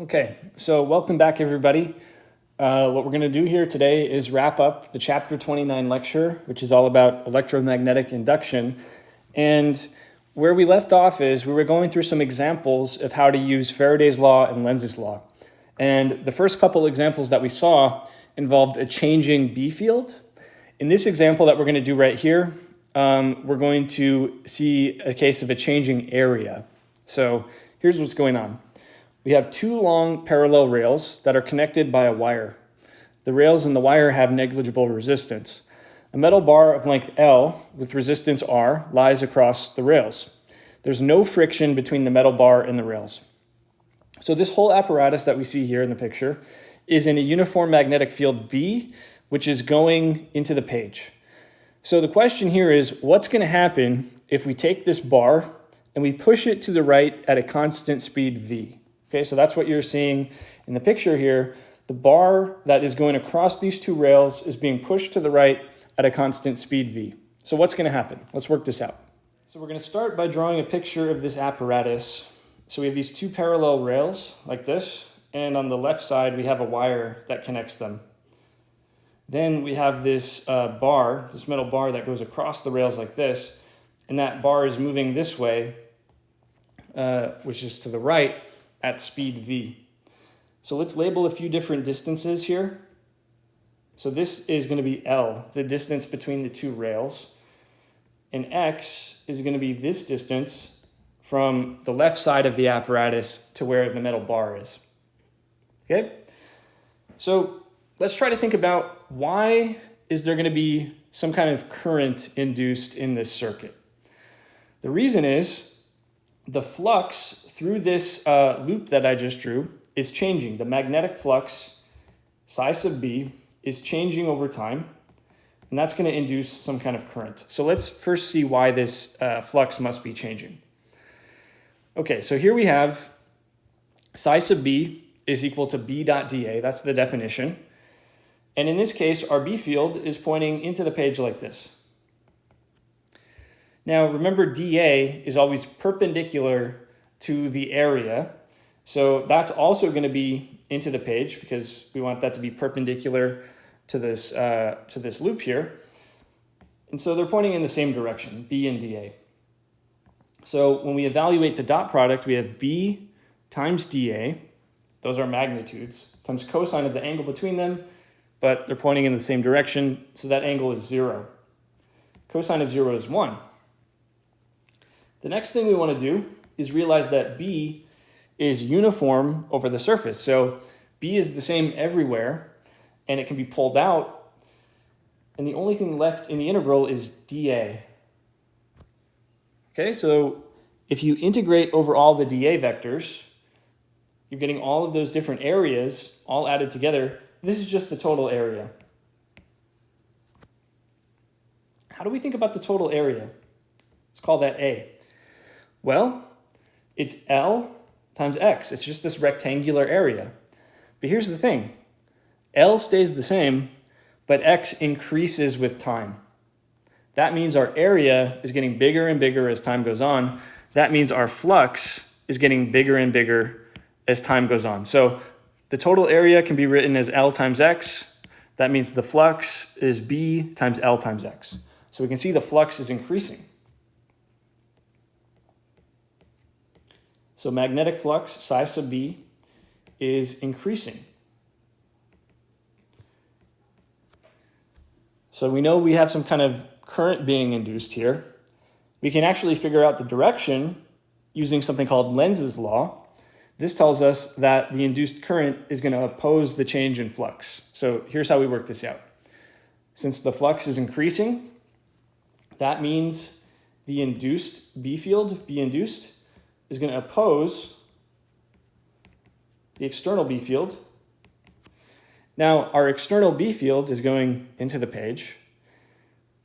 Okay, so welcome back everybody. What we're going to do here today is wrap up the chapter 29 lecture, which is all about electromagnetic induction. And where we left off is we were going through some examples of how to use Faraday's law and Lenz's law. And the first couple examples that we saw involved a changing B field. In this example that we're going to do right here, we're going to see a case of a changing area. So here's what's going on. We have two long parallel rails that are connected by a wire. The rails and the wire have negligible resistance. A metal bar of length L with resistance R lies across the rails. There's no friction between the metal bar and the rails. So this whole apparatus that we see here in the picture is in a uniform magnetic field B, which is going into the page. So the question here is, what's going to happen if we take this bar and we push it to the right at a constant speed V? Okay, so that's what you're seeing in the picture here. The bar that is going across these two rails is being pushed to the right at a constant speed V. So what's going to happen? Let's work this out. So we're going to start by drawing a picture of this apparatus. So we have these two parallel rails like this, and on the left side we have a wire that connects them. Then we have this bar, this metal bar that goes across the rails like this, and that bar is moving this way, which is to the right, at speed V. So let's label a few different distances here. So this is going to be L, the distance between the two rails. And X is going to be this distance from the left side of the apparatus to where the metal bar is. Okay? So let's try to think about why is there going to be some kind of current induced in this circuit. The reason is the flux through this loop that I just drew is changing. The magnetic flux, psi sub B, is changing over time, and that's going to induce some kind of current. So let's first see why this flux must be changing. Okay, so here we have psi sub B is equal to B dot dA. That's the definition. And in this case, our B field is pointing into the page like this. Now, remember, dA is always perpendicular to the area. So that's also going to be into the page because we want that to be perpendicular to this loop here. And so they're pointing in the same direction, B and dA. So when we evaluate the dot product, we have B times dA, those are magnitudes, times cosine of the angle between them, but they're pointing in the same direction, so that angle is 0. Cosine of 0 is 1. The next thing we want to do is realize that B is uniform over the surface. So B is the same everywhere, and it can be pulled out. And the only thing left in the integral is dA. Okay, so if you integrate over all the dA vectors, you're getting all of those different areas all added together. This is just the total area. How do we think about the total area? Let's call that A. Well, it's L times X. It's just this rectangular area. But here's the thing. L stays the same, but X increases with time. That means our area is getting bigger and bigger as time goes on. That means our flux is getting bigger and bigger as time goes on. So the total area can be written as L times X. That means the flux is B times L times X. So we can see the flux is increasing. So magnetic flux, psi sub B, is increasing. So we know we have some kind of current being induced here. We can actually figure out the direction using something called Lenz's law. This tells us that the induced current is going to oppose the change in flux. So here's how we work this out. Since the flux is increasing, that means the induced B field, B induced, is going to oppose the external B field. Now, our external B field is going into the page.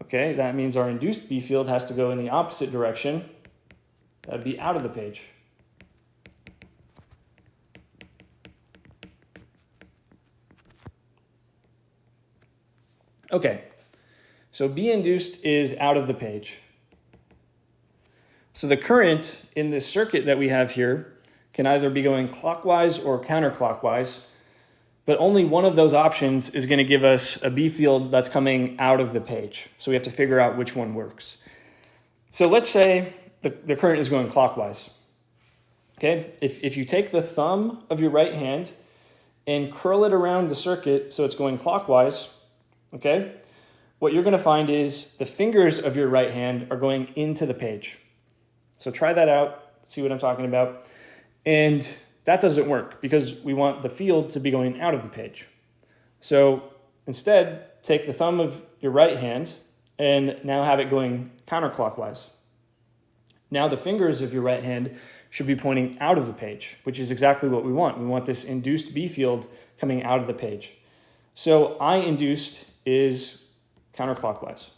Okay, that means our induced B field has to go in the opposite direction. That would be out of the page. Okay, so B induced is out of the page. So the current in this circuit that we have here can either be going clockwise or counterclockwise, but only one of those options is going to give us a B field that's coming out of the page. So we have to figure out which one works. So let's say the current is going clockwise. Okay, if you take the thumb of your right hand and curl it around the circuit so it's going clockwise, okay, what you're going to find is the fingers of your right hand are going into the page. So try that out, see what I'm talking about. And that doesn't work because we want the field to be going out of the page. So instead, take the thumb of your right hand and now have it going counterclockwise. Now the fingers of your right hand should be pointing out of the page, which is exactly what we want. We want this induced B field coming out of the page. So I induced is counterclockwise.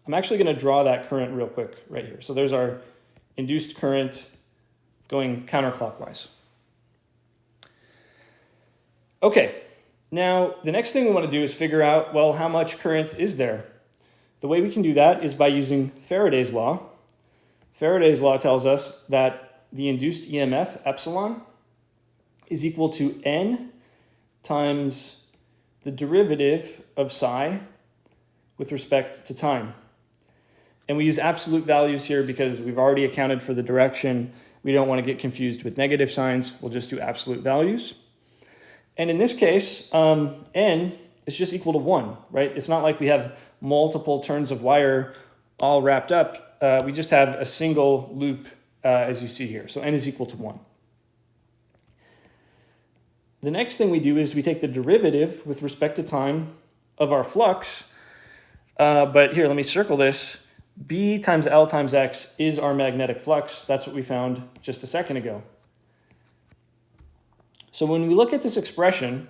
I'm actually going to draw that current real quick right here. So there's our induced current going counterclockwise. Okay, now the next thing we want to do is figure out, well, how much current is there? The way we can do that is by using Faraday's law. Faraday's law tells us that the induced EMF, epsilon, is equal to N times the derivative of psi with respect to time. And we use absolute values here because we've already accounted for the direction. We don't want to get confused with negative signs. We'll just do absolute values. And in this case, N is just equal to 1, right? It's not like we have multiple turns of wire all wrapped up. We just have a single loop, as you see here. So N is equal to 1. The next thing we do is we take the derivative with respect to time of our flux. But here, let me circle this. B times L times X is our magnetic flux. That's what we found just a second ago. So when we look at this expression,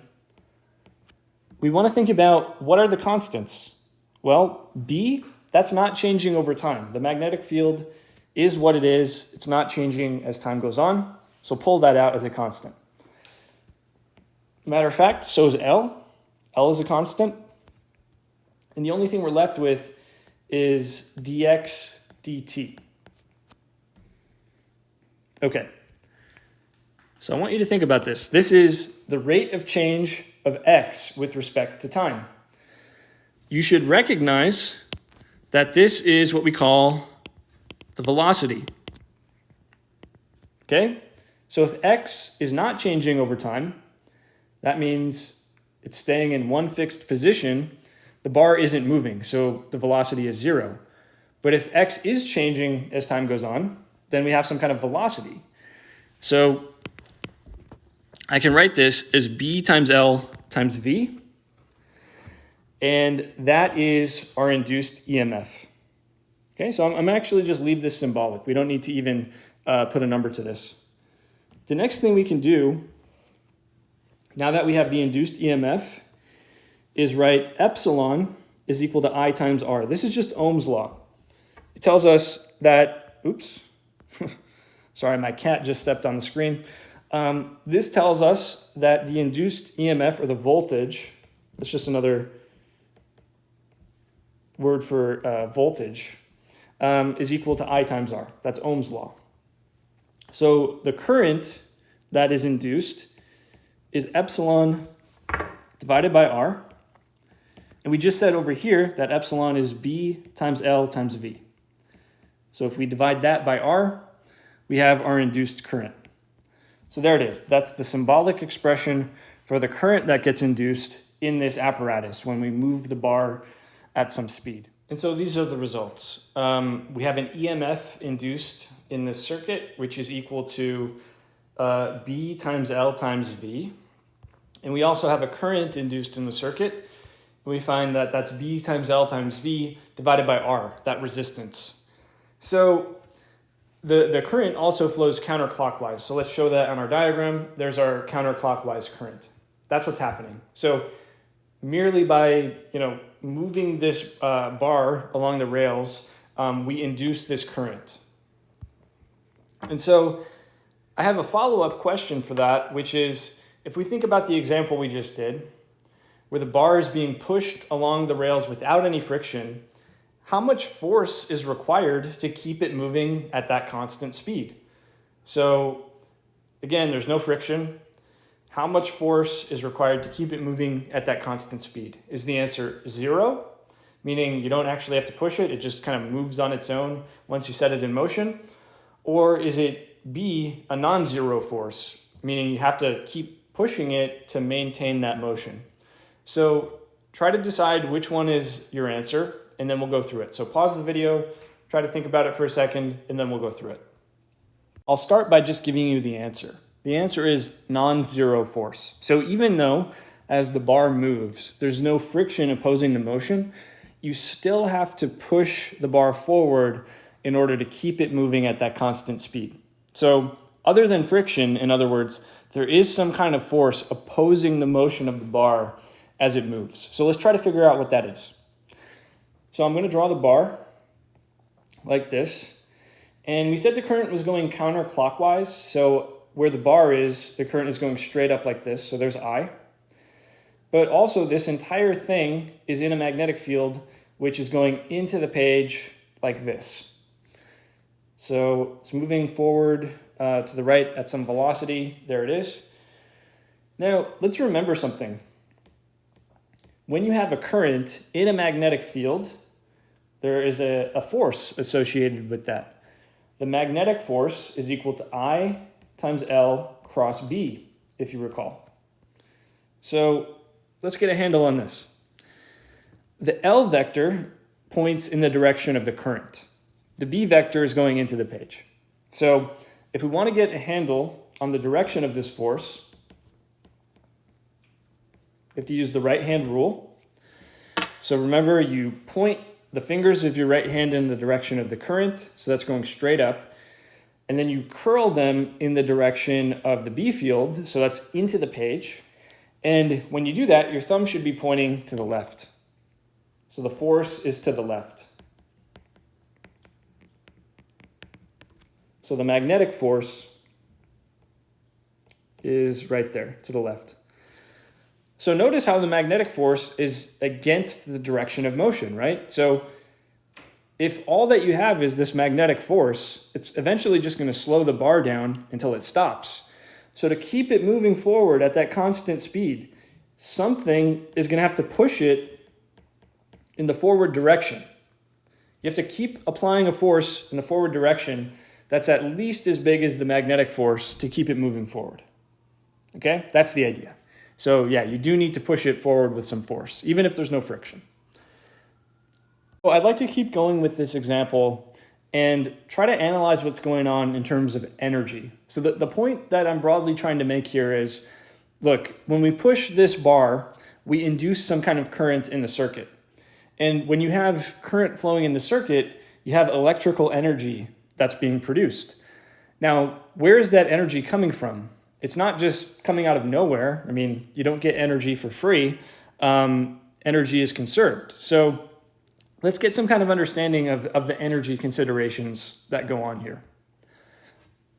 we want to think about what are the constants? Well, B, that's not changing over time. The magnetic field is what it is. It's not changing as time goes on. So pull that out as a constant. Matter of fact, so is L. L is a constant. And the only thing we're left with is dx dt. Okay. So I want you to think about this. This is the rate of change of x with respect to time. You should recognize that this is what we call the velocity. Okay? So if x is not changing over time, that means it's staying in one fixed position. The bar isn't moving, so the velocity is 0. But if x is changing as time goes on, then we have some kind of velocity. So I can write this as b times L times v, and that is our induced EMF. Okay, so I'm actually just leave this symbolic. We don't need to even put a number to this. The next thing we can do, now that we have the induced EMF, is write epsilon is equal to I times R. This is just Ohm's law. It tells us that, oops, sorry, my cat just stepped on the screen. This tells us that the induced EMF, or the voltage, that's just another word for voltage, is equal to I times R. That's Ohm's law. So the current that is induced is epsilon divided by R. And we just said over here that epsilon is B times L times V. So if we divide that by R, we have our induced current. So there it is. That's the symbolic expression for the current that gets induced in this apparatus when we move the bar at some speed. And so these are the results. We have an EMF induced in this circuit, which is equal to B times L times V. And we also have a current induced in the circuit. We find that that's B times L times V divided by R, that resistance. So the current also flows counterclockwise. So let's show that on our diagram. There's our counterclockwise current. That's what's happening. So merely by moving this bar along the rails, we induce this current. And so I have a follow-up question for that, which is, if we think about the example we just did, where the bar is being pushed along the rails without any friction, how much force is required to keep it moving at that constant speed? So again, there's no friction. How much force is required to keep it moving at that constant speed? Is the answer 0, meaning you don't actually have to push it, it just kind of moves on its own once you set it in motion? Or is it B, a non-zero force, meaning you have to keep pushing it to maintain that motion? So try to decide which one is your answer, and then we'll go through it. So pause the video, try to think about it for a second, and then we'll go through it. I'll start by just giving you the answer. The answer is non-zero force. So even though as the bar moves, there's no friction opposing the motion, you still have to push the bar forward in order to keep it moving at that constant speed. So other than friction, in other words, there is some kind of force opposing the motion of the bar as it moves. So let's try to figure out what that is. So I'm going to draw the bar like this. And we said the current was going counterclockwise. So where the bar is, the current is going straight up like this. So there's I. But also this entire thing is in a magnetic field, which is going into the page like this. So it's moving forward to the right at some velocity. There it is. Now, let's remember something. When you have a current in a magnetic field, there is a force associated with that. The magnetic force is equal to I times L cross B, if you recall. So let's get a handle on this. The L vector points in the direction of the current. The B vector is going into the page. So if we want to get a handle on the direction of this force, we have to use the right-hand rule. So remember, you point the fingers of your right hand in the direction of the current, so that's going straight up, and then you curl them in the direction of the B field, so that's into the page, and when you do that, your thumb should be pointing to the left. So the force is to the left. So the magnetic force is right there to the left. So notice how the magnetic force is against the direction of motion, right? So if all that you have is this magnetic force, it's eventually just going to slow the bar down until it stops. So to keep it moving forward at that constant speed, something is going to have to push it in the forward direction. You have to keep applying a force in the forward direction that's at least as big as the magnetic force to keep it moving forward. Okay, that's the idea. So yeah, you do need to push it forward with some force, even if there's no friction. So I'd like to keep going with this example and try to analyze what's going on in terms of energy. So the point that I'm broadly trying to make here is, look, when we push this bar, we induce some kind of current in the circuit. And when you have current flowing in the circuit, you have electrical energy that's being produced. Now, where is that energy coming from? It's not just coming out of nowhere. I mean, you don't get energy for free. Energy is conserved. So let's get some kind of understanding of the energy considerations that go on here.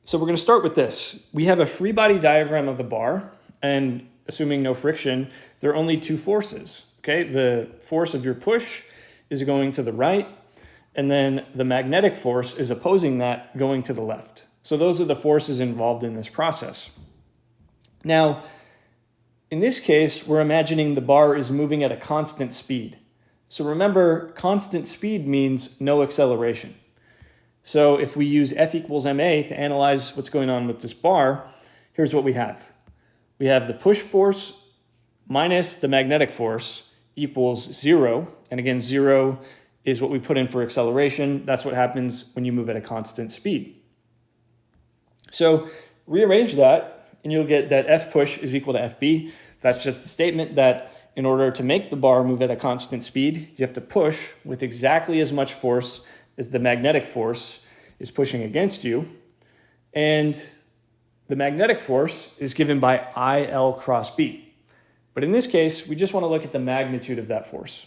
So we're going to start with this. We have a free body diagram of the bar, and assuming no friction, there are only two forces. Okay, the force of your push is going to the right, and then the magnetic force is opposing that, going to the left. So those are the forces involved in this process. Now, in this case, we're imagining the bar is moving at a constant speed. So remember, constant speed means no acceleration. So if we use F equals ma to analyze what's going on with this bar, here's what we have. We have the push force minus the magnetic force equals 0. And again, 0 is what we put in for acceleration. That's what happens when you move at a constant speed. So rearrange that, and you'll get that F push is equal to FB. That's just a statement that in order to make the bar move at a constant speed, you have to push with exactly as much force as the magnetic force is pushing against you. And the magnetic force is given by IL cross B. But in this case, we just want to look at the magnitude of that force.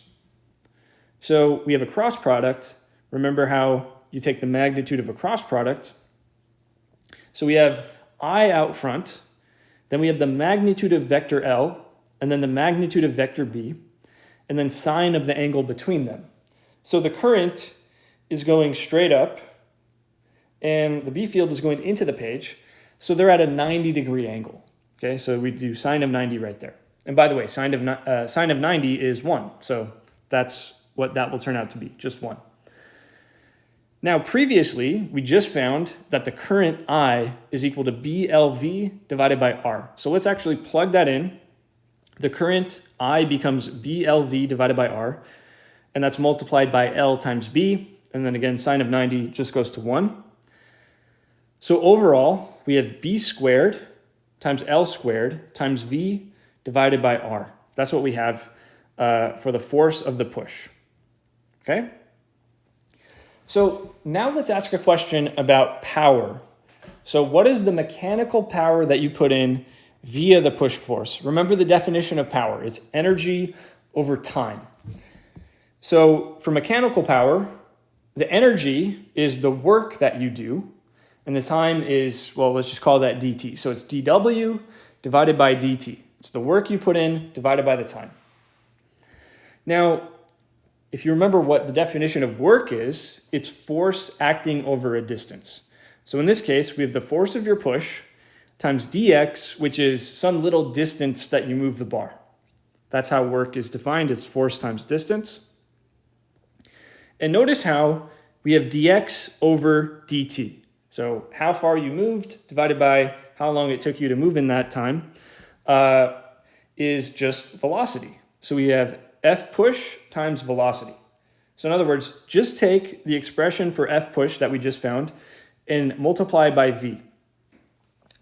So we have a cross product. Remember how you take the magnitude of a cross product. So we have I out front, then we have the magnitude of vector L, and then the magnitude of vector B, and then sine of the angle between them. So the current is going straight up, and the B field is going into the page. So they're at a 90-degree angle. Okay, so we do sine of 90 right there. And by the way, sine of 90 is 1. So that's what that will turn out to be, just 1. Now, previously, we just found that the current I is equal to BLV divided by R. So let's actually plug that in. The current I becomes BLV divided by R, and that's multiplied by L times B. And then again, sine of 90 just goes to 1. So overall, we have B squared times L squared times V divided by R. That's what we have for the force of the push. Okay? So now let's ask a question about power. So what is the mechanical power that you put in via the push force? Remember the definition of power. It's energy over time. So for mechanical power, the energy is the work that you do, and the time is, well, let's just call that dt. So it's dw divided by dt. It's the work you put in divided by the time. Now, if you remember what the definition of work is, it's force acting over a distance. So in this case, we have the force of your push times dx, which is some little distance that you move the bar. That's how work is defined. It's force times distance. And notice how we have dx over dt. So how far you moved divided by how long it took you to move in that time is just velocity. So we have F push times velocity. So in other words, just take the expression for F push that we just found and multiply by V.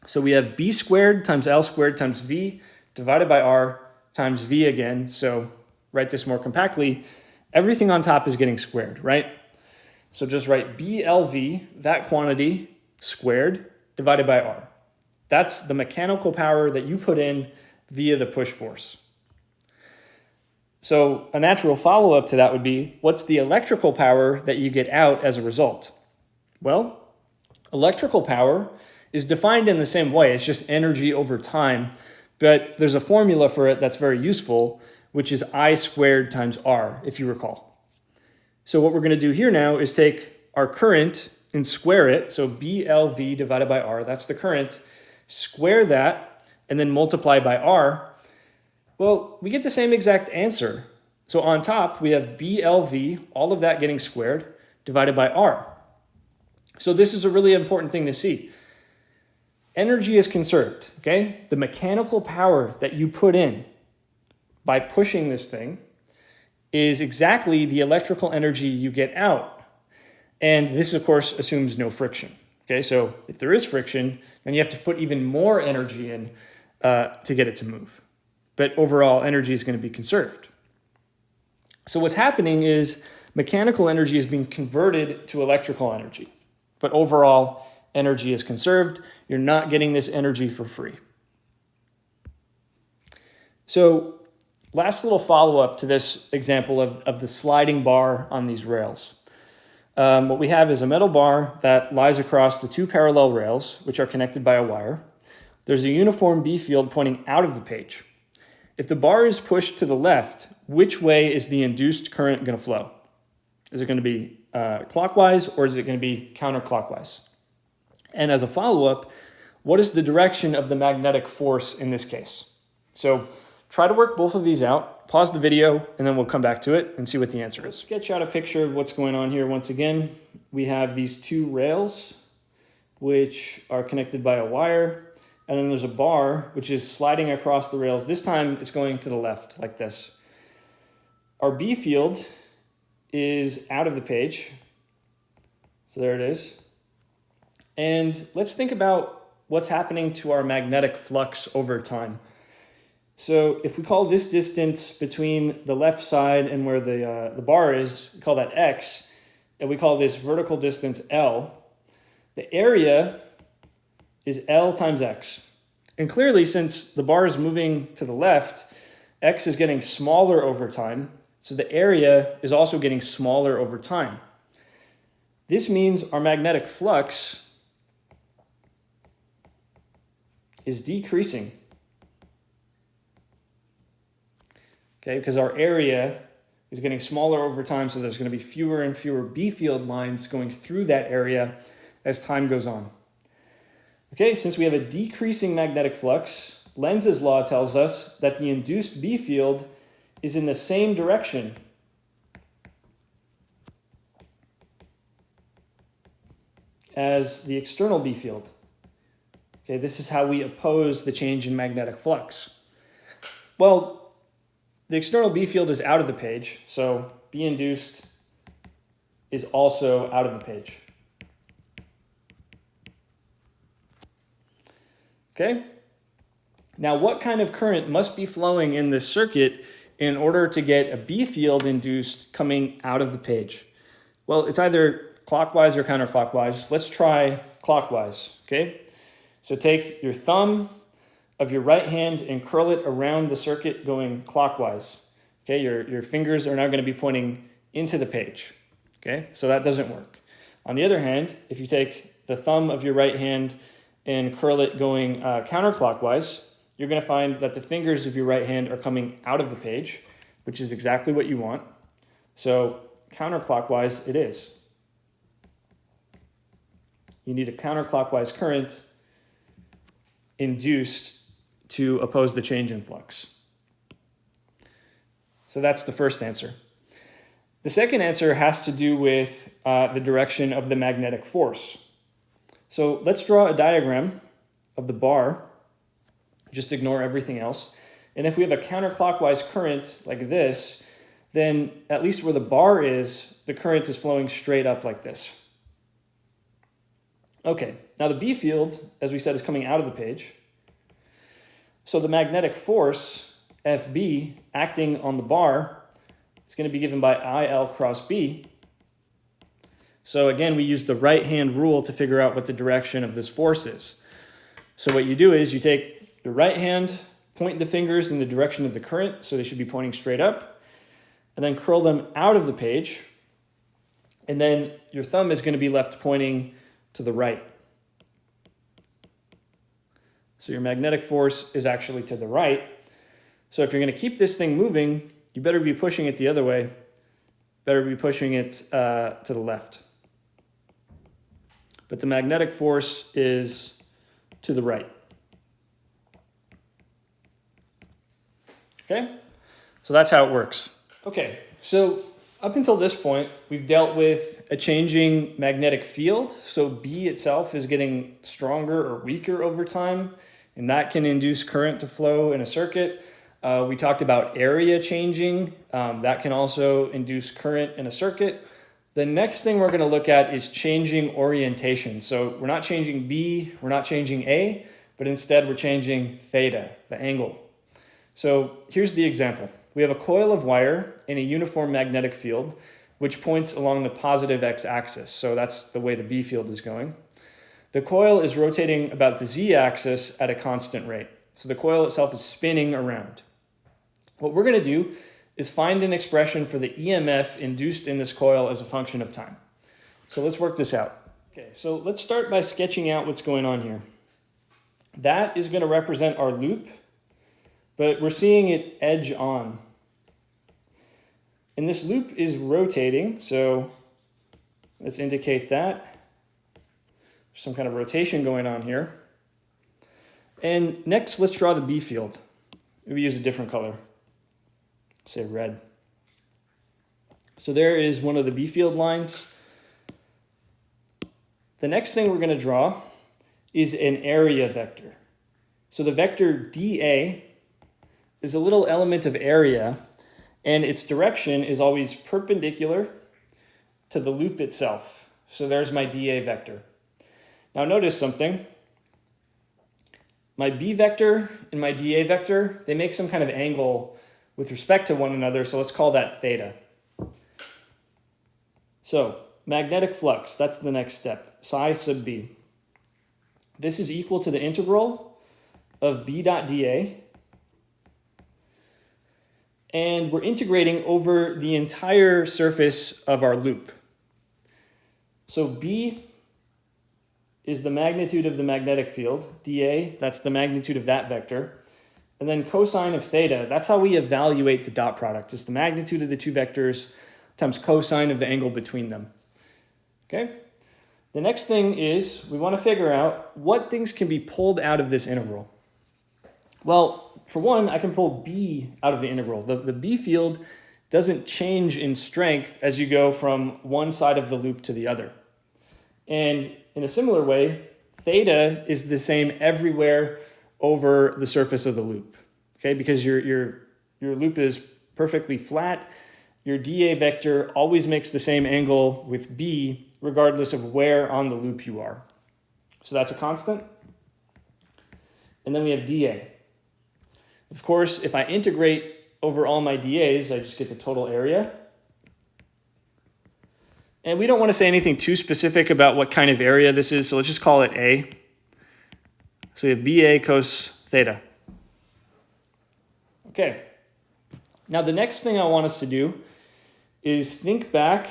So we have B squared times L squared times V divided by R times V again. So write this more compactly. Everything on top is getting squared, right? So just write BLV, that quantity, squared, divided by R. That's the mechanical power that you put in via the push force. So a natural follow-up to that would be, what's the electrical power that you get out as a result? Well, electrical power is defined in the same way. It's just energy over time, but there's a formula for it that's very useful, which is I squared times R, if you recall. So what we're going to do here now is take our current and square it. So BLV divided by R, that's the current. Square that and then multiply by R. Well, we get the same exact answer. So on top, we have BLV, all of that getting squared, divided by R. So this is a really important thing to see. Energy is conserved, okay? The mechanical power that you put in by pushing this thing is exactly the electrical energy you get out. And this, of course, assumes no friction. Okay, so if there is friction, then you have to put even more energy in to get it to move. But overall, energy is going to be conserved. So what's happening is mechanical energy is being converted to electrical energy. But overall, energy is conserved. You're not getting this energy for free. So last little follow-up to this example of the sliding bar on these rails. What we have is a metal bar that lies across the two parallel rails, which are connected by a wire. There's a uniform B field pointing out of the page. If the bar is pushed to the left, which way is the induced current going to flow? Is it going to be clockwise or is it going to be counterclockwise? And as a follow-up, what is the direction of the magnetic force in this case? So try to work both of these out, pause the video, and then we'll come back to it and see what the answer is. Let's sketch out a picture of what's going on here. Once again, we have these two rails, which are connected by a wire, and then there's a bar, which is sliding across the rails. This time, it's going to the left, like this. Our B field is out of the page. So there it is. And let's think about what's happening to our magnetic flux over time. So if we call this distance between the left side and where the bar is, we call that x, and we call this vertical distance L, the area is L times x. And clearly, since the bar is moving to the left, x is getting smaller over time, so the area is also getting smaller over time. This means our magnetic flux is decreasing. Okay, because our area is getting smaller over time, so there's going to be fewer and fewer B field lines going through that area as time goes on. Okay, since we have a decreasing magnetic flux, Lenz's law tells us that the induced B field is in the same direction as the external B field. Okay, this is how we oppose the change in magnetic flux. Well, the external B field is out of the page, so B induced is also out of the page. Okay? Now, what kind of current must be flowing in this circuit in order to get a B field induced coming out of the page? Well, it's either clockwise or counterclockwise. Let's try clockwise, okay? So take your thumb of your right hand and curl it around the circuit going clockwise. Okay, your fingers are now going to be pointing into the page. Okay, so that doesn't work. On the other hand, if you take the thumb of your right hand and curl it going counterclockwise, you're going to find that the fingers of your right hand are coming out of the page, which is exactly what you want. So counterclockwise it is. You need a counterclockwise current induced to oppose the change in flux. So that's the first answer. The second answer has to do with the direction of the magnetic force. So let's draw a diagram of the bar. Just ignore everything else. And if we have a counterclockwise current like this, then at least where the bar is, the current is flowing straight up like this. Okay, now the B field, as we said, is coming out of the page. So the magnetic force, FB, acting on the bar, is going to be given by IL cross B. So again, we use the right-hand rule to figure out what the direction of this force is. So what you do is you take your right hand, point the fingers in the direction of the current, so they should be pointing straight up, and then curl them out of the page, and then your thumb is going to be left pointing to the right. So your magnetic force is actually to the right. So if you're going to keep this thing moving, you better be pushing it the other way. Better be pushing it to the left. But the magnetic force is to the right. Okay? So that's how it works. Okay, so up until this point, we've dealt with a changing magnetic field. So B itself is getting stronger or weaker over time, and that can induce current to flow in a circuit. We talked about area changing. That can also induce current in a circuit. The next thing we're going to look at is changing orientation. So we're not changing B, we're not changing A, but instead we're changing theta, the angle. So here's the example. We have a coil of wire in a uniform magnetic field, which points along the positive x-axis. So that's the way the B field is going. The coil is rotating about the z-axis at a constant rate. So the coil itself is spinning around. What we're going to do is find an expression for the EMF induced in this coil as a function of time. So let's work this out. Okay, so let's start by sketching out what's going on here. That is going to represent our loop, but we're seeing it edge on. And this loop is rotating, so let's indicate that. There's some kind of rotation going on here. And next, let's draw the B field. Maybe use a different color. Say red. So there is one of the B field lines. The next thing we're going to draw is an area vector. So the vector dA is a little element of area, and its direction is always perpendicular to the loop itself. So there's my dA vector. Now notice something. My B vector and my dA vector, they make some kind of angle with respect to one another, so let's call that theta. So magnetic flux, that's the next step, psi sub B. This is equal to the integral of B dot dA, and we're integrating over the entire surface of our loop. So B is the magnitude of the magnetic field, dA, that's the magnitude of that vector. And then cosine of theta, that's how we evaluate the dot product. It's the magnitude of the two vectors times cosine of the angle between them. Okay? The next thing is we want to figure out what things can be pulled out of this integral. Well, for one, I can pull b out of the integral. The b field doesn't change in strength as you go from one side of the loop to the other. And in a similar way, theta is the same everywhere over the surface of the loop, okay? Because your loop is perfectly flat. Your dA vector always makes the same angle with b regardless of where on the loop you are. So that's a constant. And then we have dA. Of course, if I integrate over all my dAs, I just get the total area. And we don't want to say anything too specific about what kind of area this is, so let's just call it A. So we have BA cos theta. Okay. Now the next thing I want us to do is think back.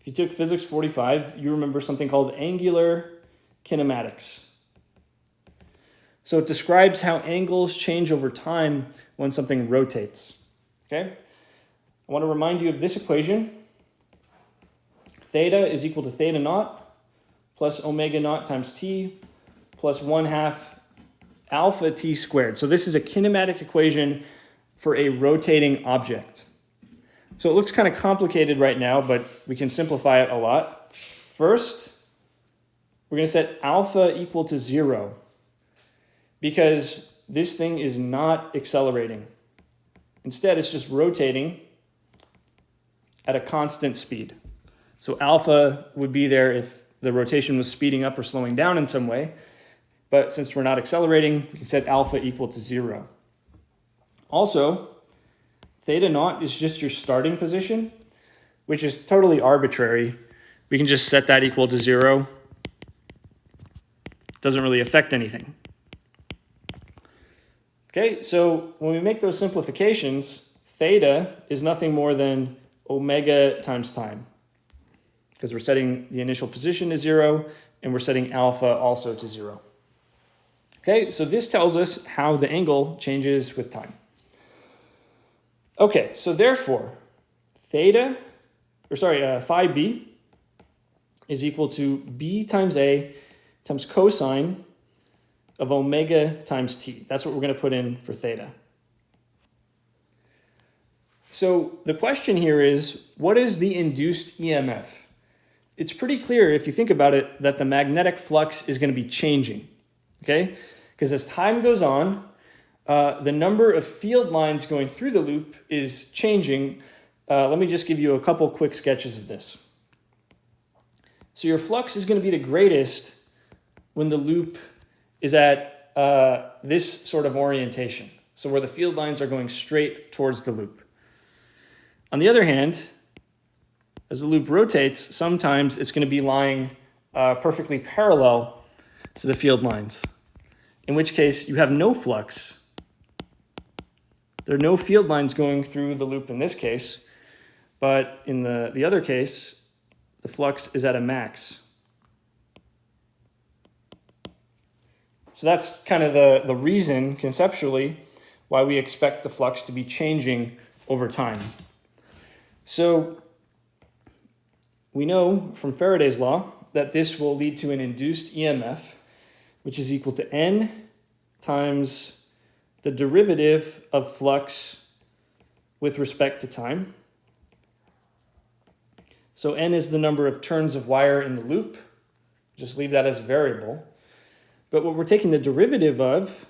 If you took physics 45, you remember something called angular kinematics. So it describes how angles change over time when something rotates. Okay? I want to remind you of this equation. Theta is equal to theta naught plus omega naught times t plus 1/2 alpha t squared. So this is a kinematic equation for a rotating object. So it looks kind of complicated right now, but we can simplify it a lot. First, we're going to set alpha equal to 0 because this thing is not accelerating. Instead, it's just rotating at a constant speed. So alpha would be there if the rotation was speeding up or slowing down in some way. But since we're not accelerating, we can set alpha equal to 0. Also, theta naught is just your starting position, which is totally arbitrary. We can just set that equal to 0. Doesn't really affect anything. Okay, so when we make those simplifications, theta is nothing more than omega times time, because we're setting the initial position to 0, and we're setting alpha also to 0. Okay, so this tells us how the angle changes with time. Okay, so therefore, phi b is equal to b times a times cosine of omega times t. That's what we're going to put in for theta. So the question here is, what is the induced EMF? It's pretty clear, if you think about it, that the magnetic flux is going to be changing, okay? Because as time goes on, the number of field lines going through the loop is changing. Let me just give you a couple quick sketches of this. So your flux is going to be the greatest when the loop is at this sort of orientation, so where the field lines are going straight towards the loop. On the other hand, as the loop rotates, sometimes it's going to be lying perfectly parallel to the field lines, in which case you have no flux. There are no field lines going through the loop in this case, but in the other case, the flux is at a max. So that's kind of the reason, conceptually, why we expect the flux to be changing over time. So we know from Faraday's law that this will lead to an induced EMF, which is equal to N times the derivative of flux with respect to time. So N is the number of turns of wire in the loop. Just leave that as a variable. But what we're taking the derivative of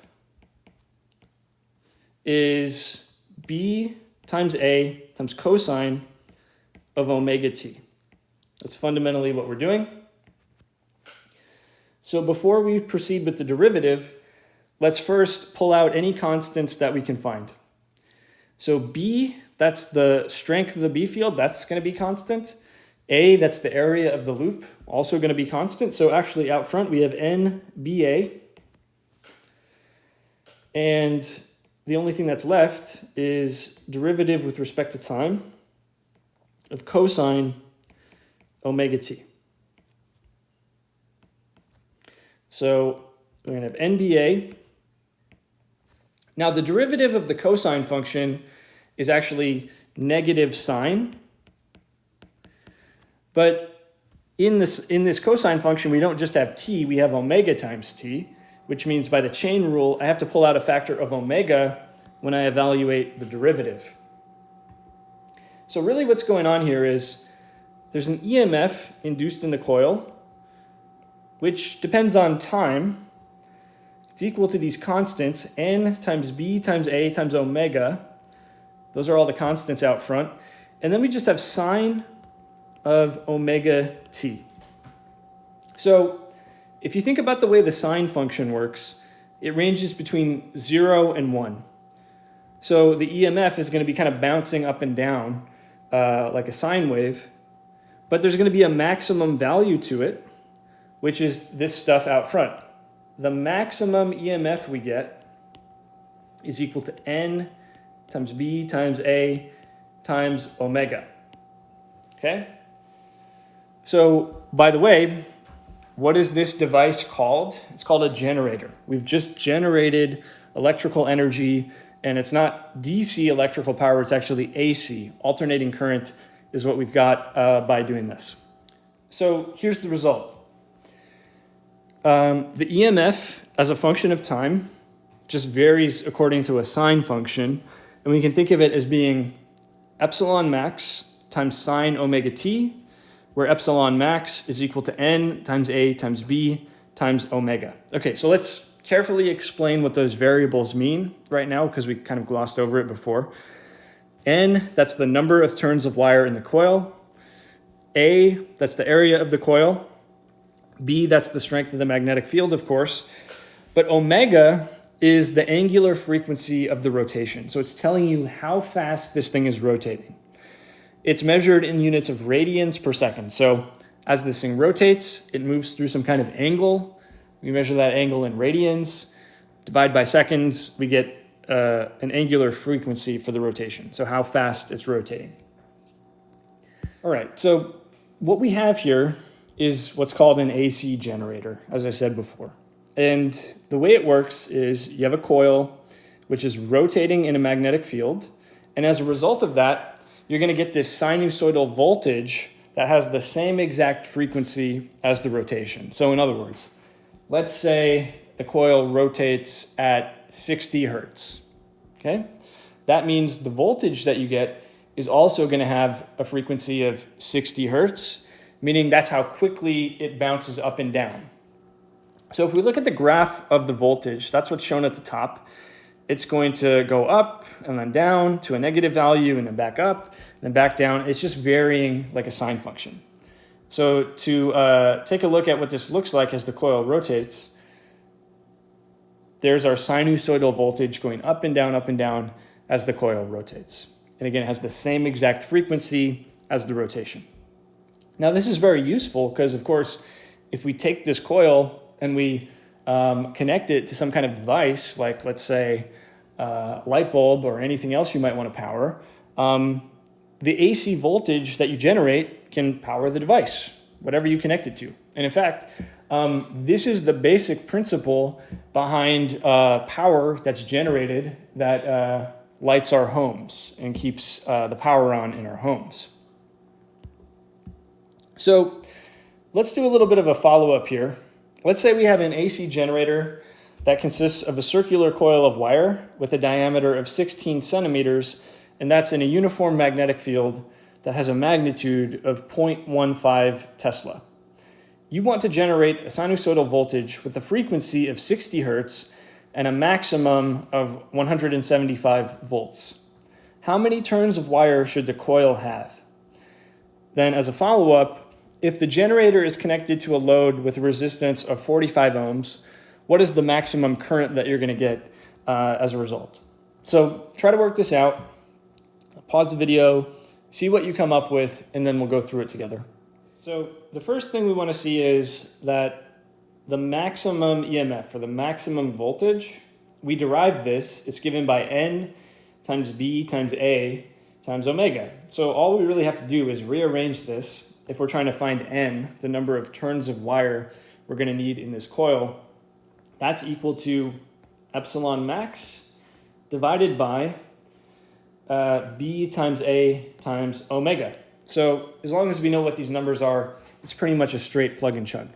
is B times A times cosine of omega t. That's fundamentally what we're doing. So before we proceed with the derivative, let's first pull out any constants that we can find. So B, that's the strength of the B field, that's going to be constant. A, that's the area of the loop, also going to be constant. So actually out front we have NBA. And the only thing that's left is derivative with respect to time of cosine omega t. So we're going to have NBA Now, the derivative of the cosine function is actually negative sine. But in this cosine function, we don't just have t, we have omega times t, which means by the chain rule, I have to pull out a factor of omega when I evaluate the derivative. So really what's going on here is there's an EMF induced in the coil, which depends on time. It's equal to these constants, n times b times a times omega. Those are all the constants out front. And then we just have sine of omega t. So if you think about the way the sine function works, it ranges between 0 and 1. So the EMF is going to be kind of bouncing up and down like a sine wave, but there's going to be a maximum value to it, which is this stuff out front. The maximum EMF we get is equal to n times b times a times omega. Okay? So, by the way, what is this device called? It's called a generator. We've just generated electrical energy, and it's not DC electrical power, it's actually AC. Alternating current is what we've got by doing this. So here's the result. The EMF as a function of time just varies according to a sine function, and we can think of it as being epsilon max times sine omega t, where epsilon max is equal to n times a times b times omega. Okay, so let's carefully explain what those variables mean right now, because we kind of glossed over it before. N, that's the number of turns of wire in the coil. A, that's the area of the coil. B, that's the strength of the magnetic field, of course. But omega is the angular frequency of the rotation. So it's telling you how fast this thing is rotating. It's measured in units of radians per second. So as this thing rotates, it moves through some kind of angle. We measure that angle in radians. Divide by seconds, we get an angular frequency for the rotation. So how fast it's rotating. All right, so what we have here is what's called an AC generator, as I said before. And the way it works is you have a coil which is rotating in a magnetic field, and as a result of that, you're going to get this sinusoidal voltage that has the same exact frequency as the rotation. So in other words, let's say the coil rotates at 60 hertz, okay? That means the voltage that you get is also going to have a frequency of 60 hertz, meaning that's how quickly it bounces up and down. So if we look at the graph of the voltage, that's what's shown at the top. It's going to go up and then down to a negative value and then back up and then back down. It's just varying like a sine function. So to take a look at what this looks like as the coil rotates, there's our sinusoidal voltage going up and down as the coil rotates. And again, it has the same exact frequency as the rotation. Now, this is very useful because, of course, if we take this coil and we connect it to some kind of device, like let's say a light bulb or anything else you might want to power, the AC voltage that you generate can power the device, whatever you connect it to. And in fact, this is the basic principle behind power that's generated that lights our homes and keeps the power on in our homes. So let's do a little bit of a follow-up here. Let's say we have an AC generator that consists of a circular coil of wire with a diameter of 16 centimeters, and that's in a uniform magnetic field that has a magnitude of 0.15 Tesla. You want to generate a sinusoidal voltage with a frequency of 60 hertz and a maximum of 175 volts. How many turns of wire should the coil have? Then as a follow-up, if the generator is connected to a load with a resistance of 45 ohms, what is the maximum current that you're going to get as a result? So try to work this out. Pause the video, see what you come up with, and then we'll go through it together. So the first thing we want to see is that the maximum EMF, or the maximum voltage, we derive this. It's given by N times B times A times omega. So all we really have to do is rearrange this. If we're trying to find N, the number of turns of wire we're going to need in this coil, that's equal to epsilon max divided by B times A times omega. So as long as we know what these numbers are, it's pretty much a straight plug and chug.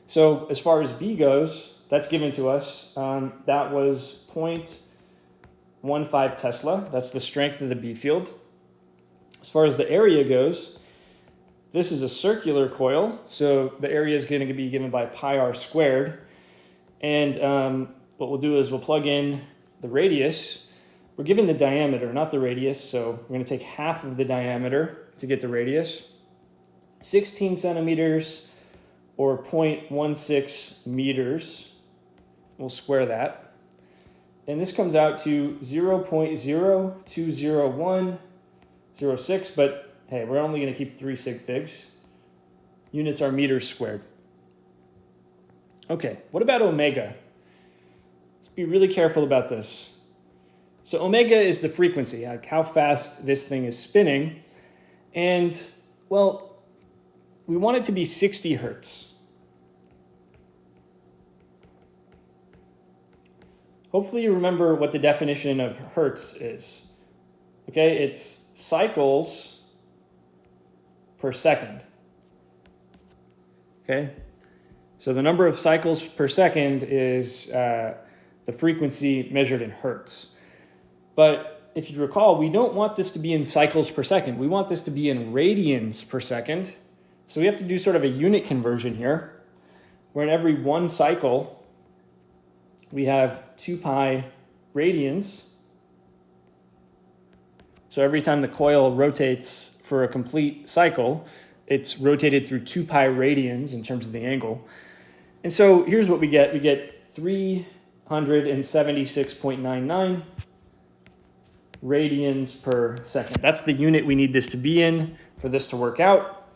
So as far as B goes, that's given to us. That was 0.15 Tesla. That's the strength of the B field. As far as the area goes, this is a circular coil, so the area is going to be given by pi r squared. And what we'll do is we'll plug in the radius. We're given the diameter, not the radius, so we're going to take half of the diameter to get the radius. 16 centimeters or 0.16 meters. We'll square that. And this comes out to 0.020106, but hey, we're only going to keep 3 sig figs. Units are meters squared. Okay, what about omega? Let's be really careful about this. So omega is the frequency, like how fast this thing is spinning. And, well, we want it to be 60 hertz. Hopefully you remember what the definition of hertz is. Okay, it's cycles per second. Okay, so the number of cycles per second is the frequency measured in hertz. But if you recall, we don't want this to be in cycles per second. We want this to be in radians per second. So we have to do sort of a unit conversion here, where in every 1 cycle, we have 2 pi radians. So every time the coil rotates for a complete cycle, it's rotated through 2 pi radians in terms of the angle. And so here's what we get. We get 376.99 radians per second. That's the unit we need this to be in for this to work out.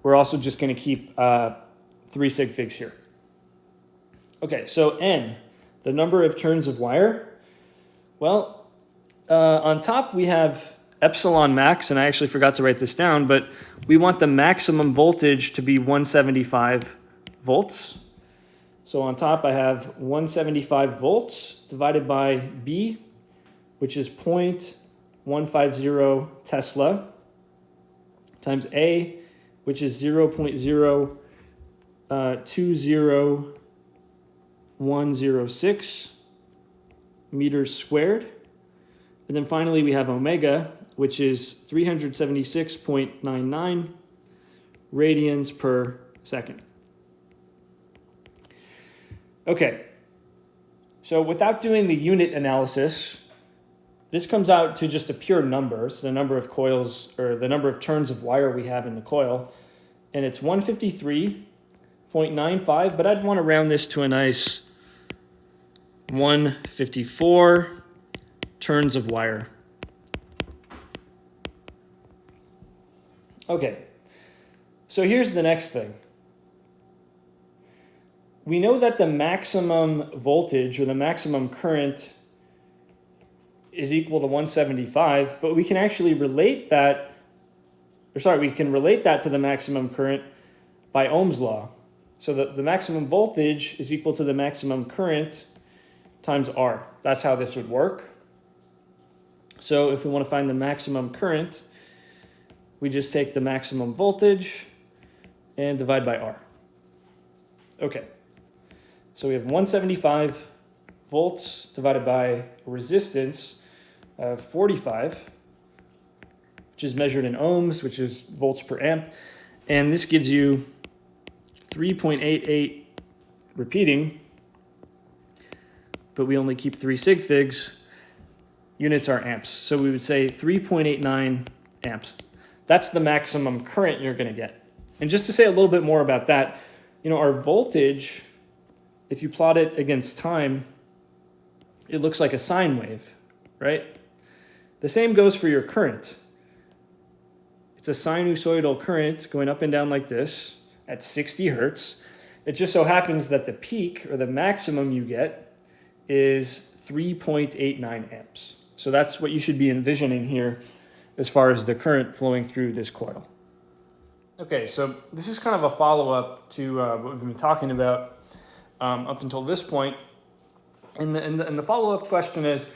We're also just going to keep 3 sig figs here. Okay, so N, the number of turns of wire. Well, on top we have epsilon max, and I actually forgot to write this down, but we want the maximum voltage to be 175 volts. So on top I have 175 volts divided by B, which is 0.150 Tesla, times A, which is 0.020106 meters squared. And then finally we have omega, which is 376.99 radians per second. Okay, so without doing the unit analysis, this comes out to just a pure number. It's the number of coils, or the number of turns of wire we have in the coil. And it's 153.95, but I'd want to round this to a nice 154 turns of wire. Okay, so here's the next thing. We know that the maximum voltage, or the maximum current, is equal to 175, but we can actually relate that, we can relate that to the maximum current by Ohm's law. So the maximum voltage is equal to the maximum current times R. That's how this would work. So if we want to find the maximum current, we just take the maximum voltage and divide by R. Okay, so we have 175 volts divided by resistance of 45, which is measured in ohms, which is volts per amp. And this gives you 3.88 repeating, but we only keep 3 sig figs. Units are amps. So we would say 3.89 amps. That's the maximum current you're going to get. And just to say a little bit more about that, our voltage, if you plot it against time, it looks like a sine wave, right? The same goes for your current. It's a sinusoidal current going up and down like this at 60 hertz. It just so happens that the peak, or the maximum you get, is 3.89 amps. So that's what you should be envisioning here as far as the current flowing through this coil. Okay, so this is kind of a follow-up to what we've been talking about up until this point. And the follow-up question is,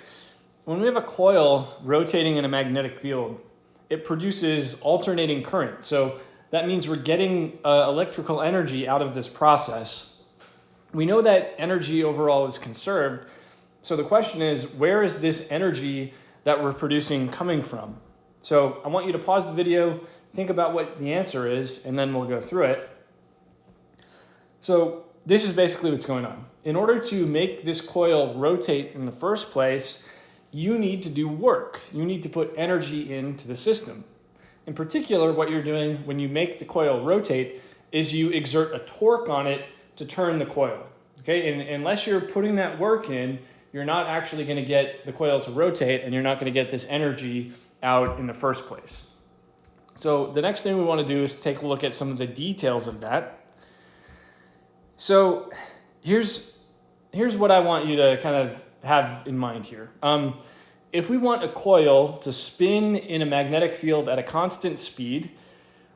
when we have a coil rotating in a magnetic field, it produces alternating current. So that means we're getting electrical energy out of this process. We know that energy overall is conserved. So the question is, where is this energy that we're producing coming from? So I want you to pause the video, think about what the answer is, and then we'll go through it. So this is basically what's going on. In order to make this coil rotate in the first place, you need to do work. You need to put energy into the system. In particular, what you're doing when you make the coil rotate is you exert a torque on it to turn the coil. Okay, and unless you're putting that work in, you're not actually going to get the coil to rotate, and you're not going to get this energy out in the first place. So the next thing we want to do is take a look at some of the details of that. So here's what I want you to kind of have in mind here. If we want a coil to spin in a magnetic field at a constant speed,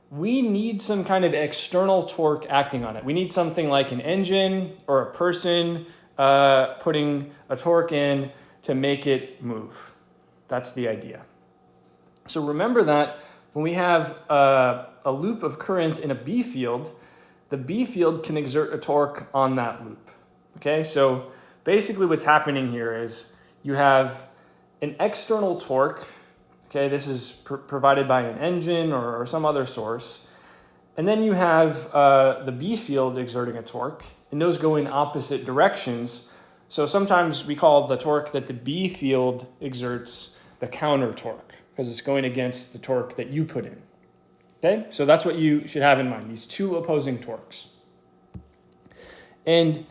we need some kind of external torque acting on it. We need something like an engine or a person putting a torque in to make it move. That's the idea. So remember that when we have a loop of current in a B field, the B field can exert a torque on that loop. Okay, so basically what's happening here is you have an external torque. Okay, this is provided by an engine or some other source. And then you have the B field exerting a torque, and those go in opposite directions. So sometimes we call the torque that the B field exerts the counter torque, because it's going against the torque that you put in. Okay, so that's what you should have in mind, these two opposing torques. And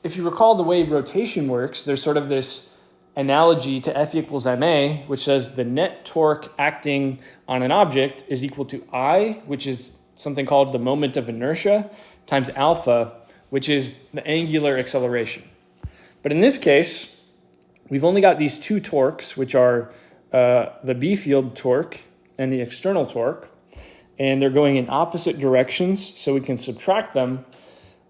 if you recall the way rotation works, there's sort of this analogy to F equals ma, which says the net torque acting on an object is equal to I, which is something called the moment of inertia, times alpha, which is the angular acceleration. But in this case, we've only got these two torques, which are the B field torque and the external torque, and they're going in opposite directions, so we can subtract them.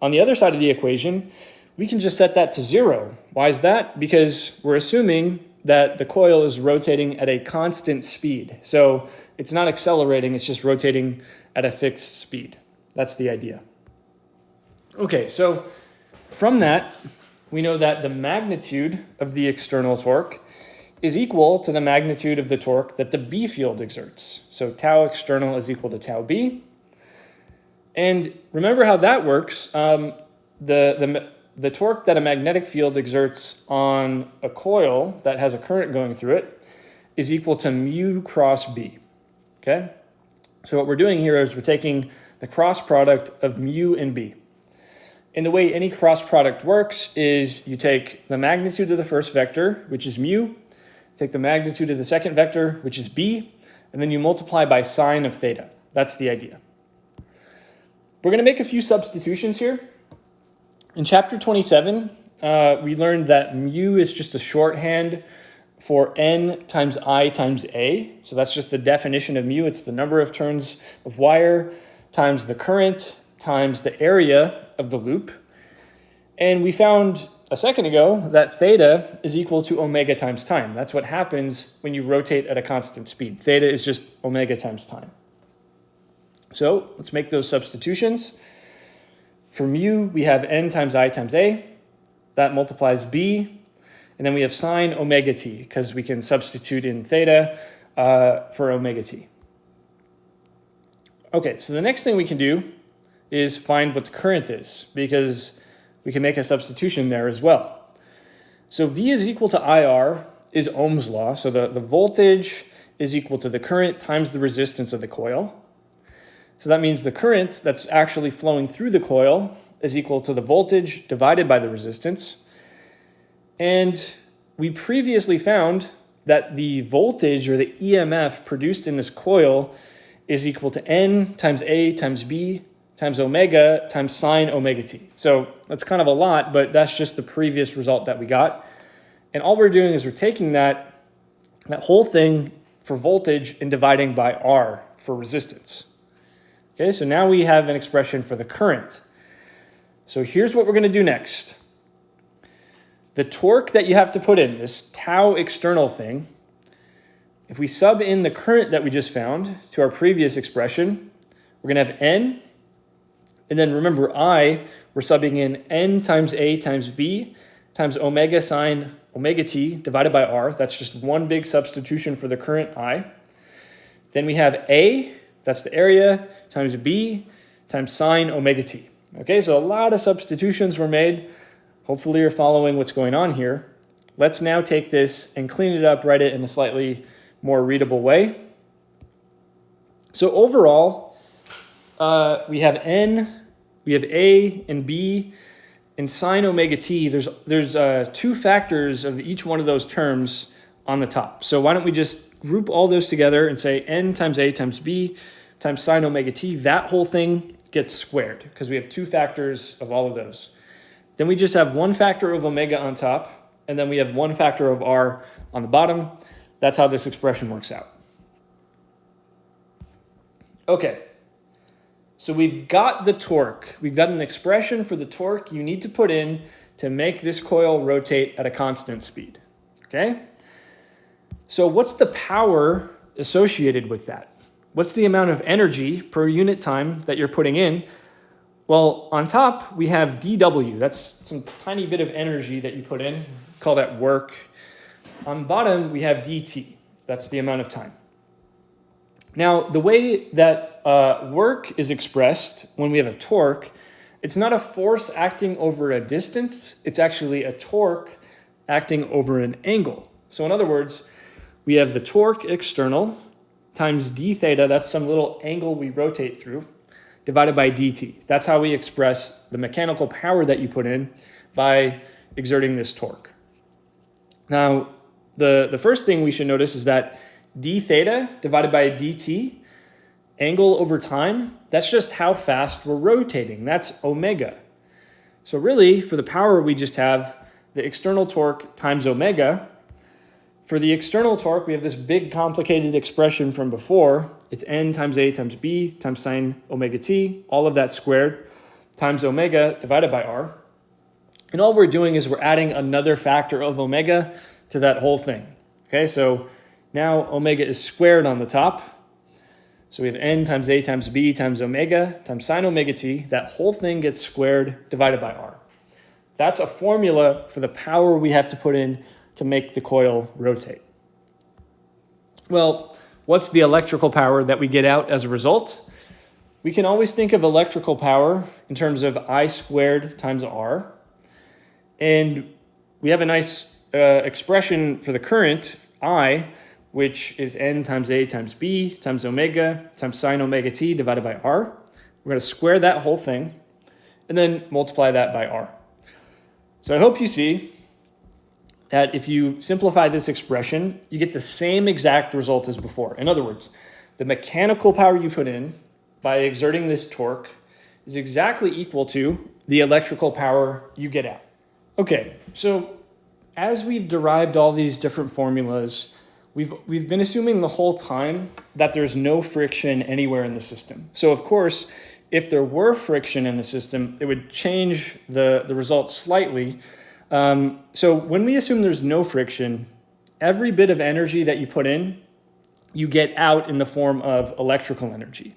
On the other side of the equation, we can just set that to 0. Why is that? Because we're assuming that the coil is rotating at a constant speed. So it's not accelerating, it's just rotating at a fixed speed. That's the idea. Okay, so from that, we know that the magnitude of the external torque is equal to the magnitude of the torque that the B field exerts. So tau external is equal to tau B. And remember how that works. The torque that a magnetic field exerts on a coil that has a current going through it is equal to mu cross B. Okay? So what we're doing here is we're taking the cross product of mu and B. And the way any cross product works is you take the magnitude of the first vector, which is mu, take the magnitude of the second vector, which is B, and then you multiply by sine of theta. That's the idea. We're going to make a few substitutions here. In chapter 27, we learned that mu is just a shorthand for n times I times A. So that's just the definition of mu. It's the number of turns of wire times the current times the area of the loop. And we found a second ago that theta is equal to omega times time. That's what happens when you rotate at a constant speed. Theta is just omega times time. So let's make those substitutions. For mu, we have n times I times A. That multiplies B. And then we have sine omega t, because we can substitute in theta for omega t. Okay, so the next thing we can do is find what the current is, because we can make a substitution there as well. So V is equal to IR is Ohm's law. So the voltage is equal to the current times the resistance of the coil. So that means the current that's actually flowing through the coil is equal to the voltage divided by the resistance. And we previously found that the voltage or the EMF produced in this coil is equal to N times A times B times omega times sine omega t. So that's kind of a lot, but that's just the previous result that we got. And all we're doing is we're taking that whole thing for voltage and dividing by R for resistance. Okay, so now we have an expression for the current. So here's what we're going to do next. the torque that you have to put in, this tau external thing, if we sub in the current that we just found to our previous expression, we're going to have N. And then remember, I, we're subbing in N times A times B times omega sine omega t divided by R. That's just one big substitution for the current I. Then we have A, that's the area, times B times sine omega t. Okay, so a lot of substitutions were made. Hopefully you're following what's going on here. Let's now take this and clean it up, write it in a slightly more readable way. So overall, we have N, we have A and B, and sine omega t. There's two factors of each one of those terms on the top. So why don't we just group all those together and say N times A times B times sine omega t. That whole thing gets squared because we have two factors of all of those. Then we just have one factor of omega on top, and then we have one factor of R on the bottom. That's how this expression works out. Okay, so we've got the torque. We've got an expression for the torque you need to put in to make this coil rotate at a constant speed. Okay? So what's the power associated with that? What's the amount of energy per unit time that you're putting in? Well, on top, we have dW. That's some tiny bit of energy that you put in. Call that work. On bottom, we have dt. That's the amount of time. Now, the way that work is expressed when we have a torque, it's not a force acting over a distance. It's actually a torque acting over an angle. So in other words, we have the torque external times d theta. That's some little angle we rotate through, divided by dt. That's how we express the mechanical power that you put in by exerting this torque. Now, the first thing we should notice is that d theta divided by dt, angle over time, that's just how fast we're rotating. That's omega. So really, for the power, we just have the external torque times omega. For the external torque, we have this big complicated expression from before. It's N times A times B times sine omega t, all of that squared, times omega divided by R. And all we're doing is we're adding another factor of omega to that whole thing. Okay, so now omega is squared on the top. So we have N times A times B times omega times sine omega t. That whole thing gets squared divided by R. That's a formula for the power we have to put in to make the coil rotate. Well, what's the electrical power that we get out as a result? We can always think of electrical power in terms of I squared times R. And we have a nice expression for the current, I, which is N times A times B times omega times sine omega t divided by R. We're going to square that whole thing and then multiply that by R. So I hope you see that if you simplify this expression, you get the same exact result as before. In other words, the mechanical power you put in by exerting this torque is exactly equal to the electrical power you get out. Okay, so as we've derived all these different formulas, we've been assuming the whole time that there's no friction anywhere in the system. So of course, if there were friction in the system, it would change the result slightly. So when we assume there's no friction, every bit of energy that you put in, you get out in the form of electrical energy.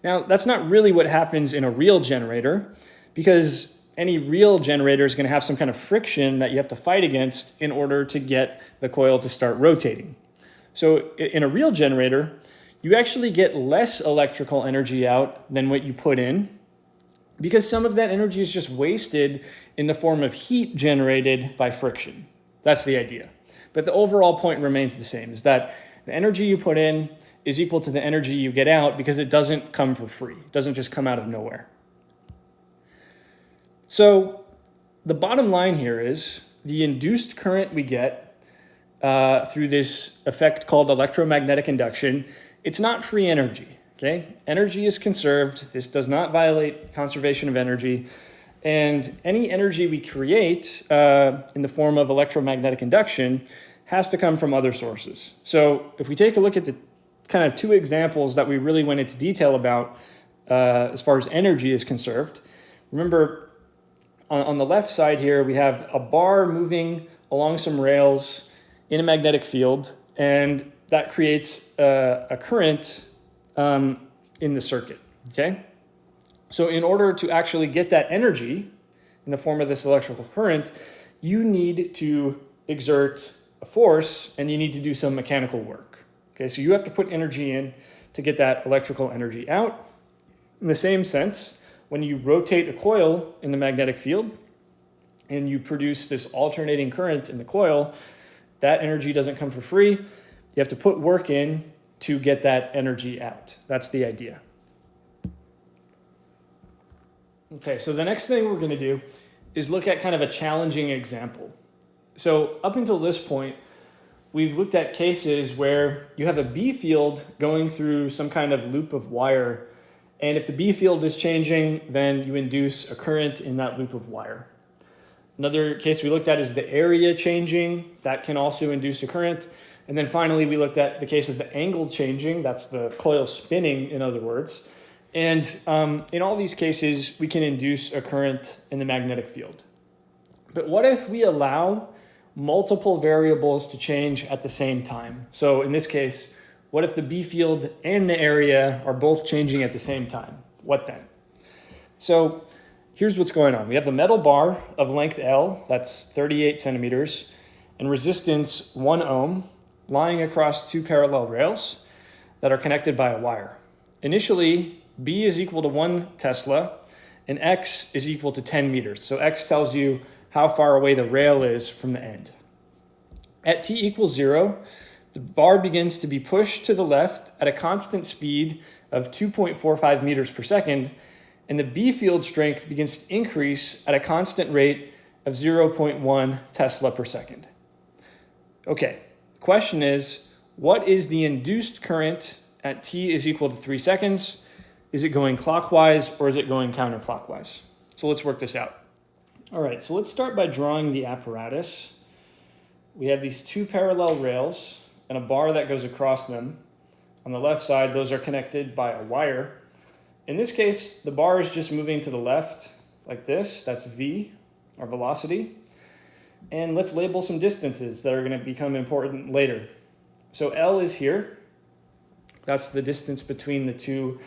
Now, that's not really what happens in a real generator, because any real generator is going to have some kind of friction that you have to fight against in order to get the coil to start rotating. So in a real generator, you actually get less electrical energy out than what you put in, because some of that energy is just wasted in the form of heat generated by friction. That's the idea. But the overall point remains the same, is that the energy you put in is equal to the energy you get out because it doesn't come for free. It doesn't just come out of nowhere. So the bottom line here is the induced current we get through this effect called electromagnetic induction, it's not free energy. Okay? Energy is conserved. This does not violate conservation of energy. And any energy we create in the form of electromagnetic induction has to come from other sources. So if we take a look at the kind of two examples that we really went into detail about as far as energy is conserved, remember on the left side here, we have a bar moving along some rails in a magnetic field, and that creates a current in the circuit, okay? So in order to actually get that energy in the form of this electrical current, you need to exert a force and you need to do some mechanical work, okay? So you have to put energy in to get that electrical energy out. In the same sense, when you rotate a coil in the magnetic field and you produce this alternating current in the coil, that energy doesn't come for free. You have to put work in to get that energy out. That's the idea. Okay, so the next thing we're going to do is look at kind of a challenging example. So up until this point, we've looked at cases where you have a B field going through some kind of loop of wire, and if the B field is changing, then you induce a current in that loop of wire. Another case we looked at is the area changing. That can also induce a current. And then finally, we looked at the case of the angle changing. That's the coil spinning, in other words. And in all these cases, we can induce a current in the magnetic field. But what if we allow multiple variables to change at the same time? So in this case, what if the B field and the area are both changing at the same time? What then? So here's what's going on. We have the metal bar of length L, that's 38 centimeters, and resistance 1 ohm, lying across two parallel rails that are connected by a wire. Initially, B is equal to 1 Tesla, and X is equal to 10 meters. So X tells you how far away the rail is from the end. At t equals 0, the bar begins to be pushed to the left at a constant speed of 2.45 meters per second, and the B field strength begins to increase at a constant rate of 0.1 Tesla per second. Okay, the question is, what is the induced current at t is equal to 3 seconds? Is it going clockwise or is it going counterclockwise? So let's work this out. All right, so let's start by drawing the apparatus. We have these two parallel rails and a bar that goes across them. On the left side, those are connected by a wire. In this case, the bar is just moving to the left like this. That's v, our velocity. And let's label some distances that are going to become important later. So L is here. That's the distance between the two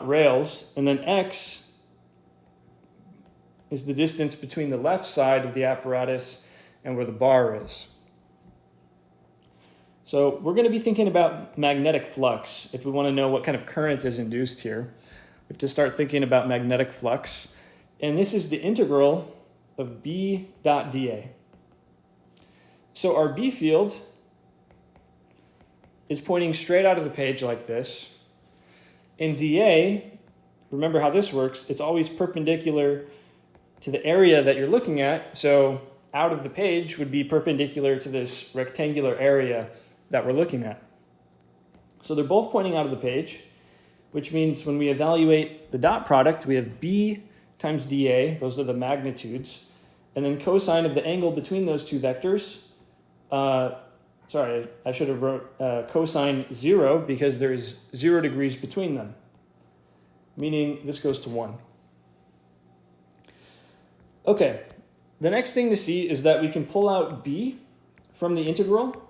rails, and then X is the distance between the left side of the apparatus and where the bar is. So we're going to be thinking about magnetic flux. If we want to know what kind of current is induced here, we have to start thinking about magnetic flux. And this is the integral of B dot dA. So our B field is pointing straight out of the page like this. In dA, remember how this works, it's always perpendicular to the area that you're looking at. So out of the page would be perpendicular to this rectangular area that we're looking at. So they're both pointing out of the page, which means when we evaluate the dot product, we have B times dA, those are the magnitudes, and then cosine of the angle between those two vectors. Sorry, I should have wrote cosine 0 because there is 0 degrees between them, meaning this goes to 1. Okay, the next thing to see is that we can pull out B from the integral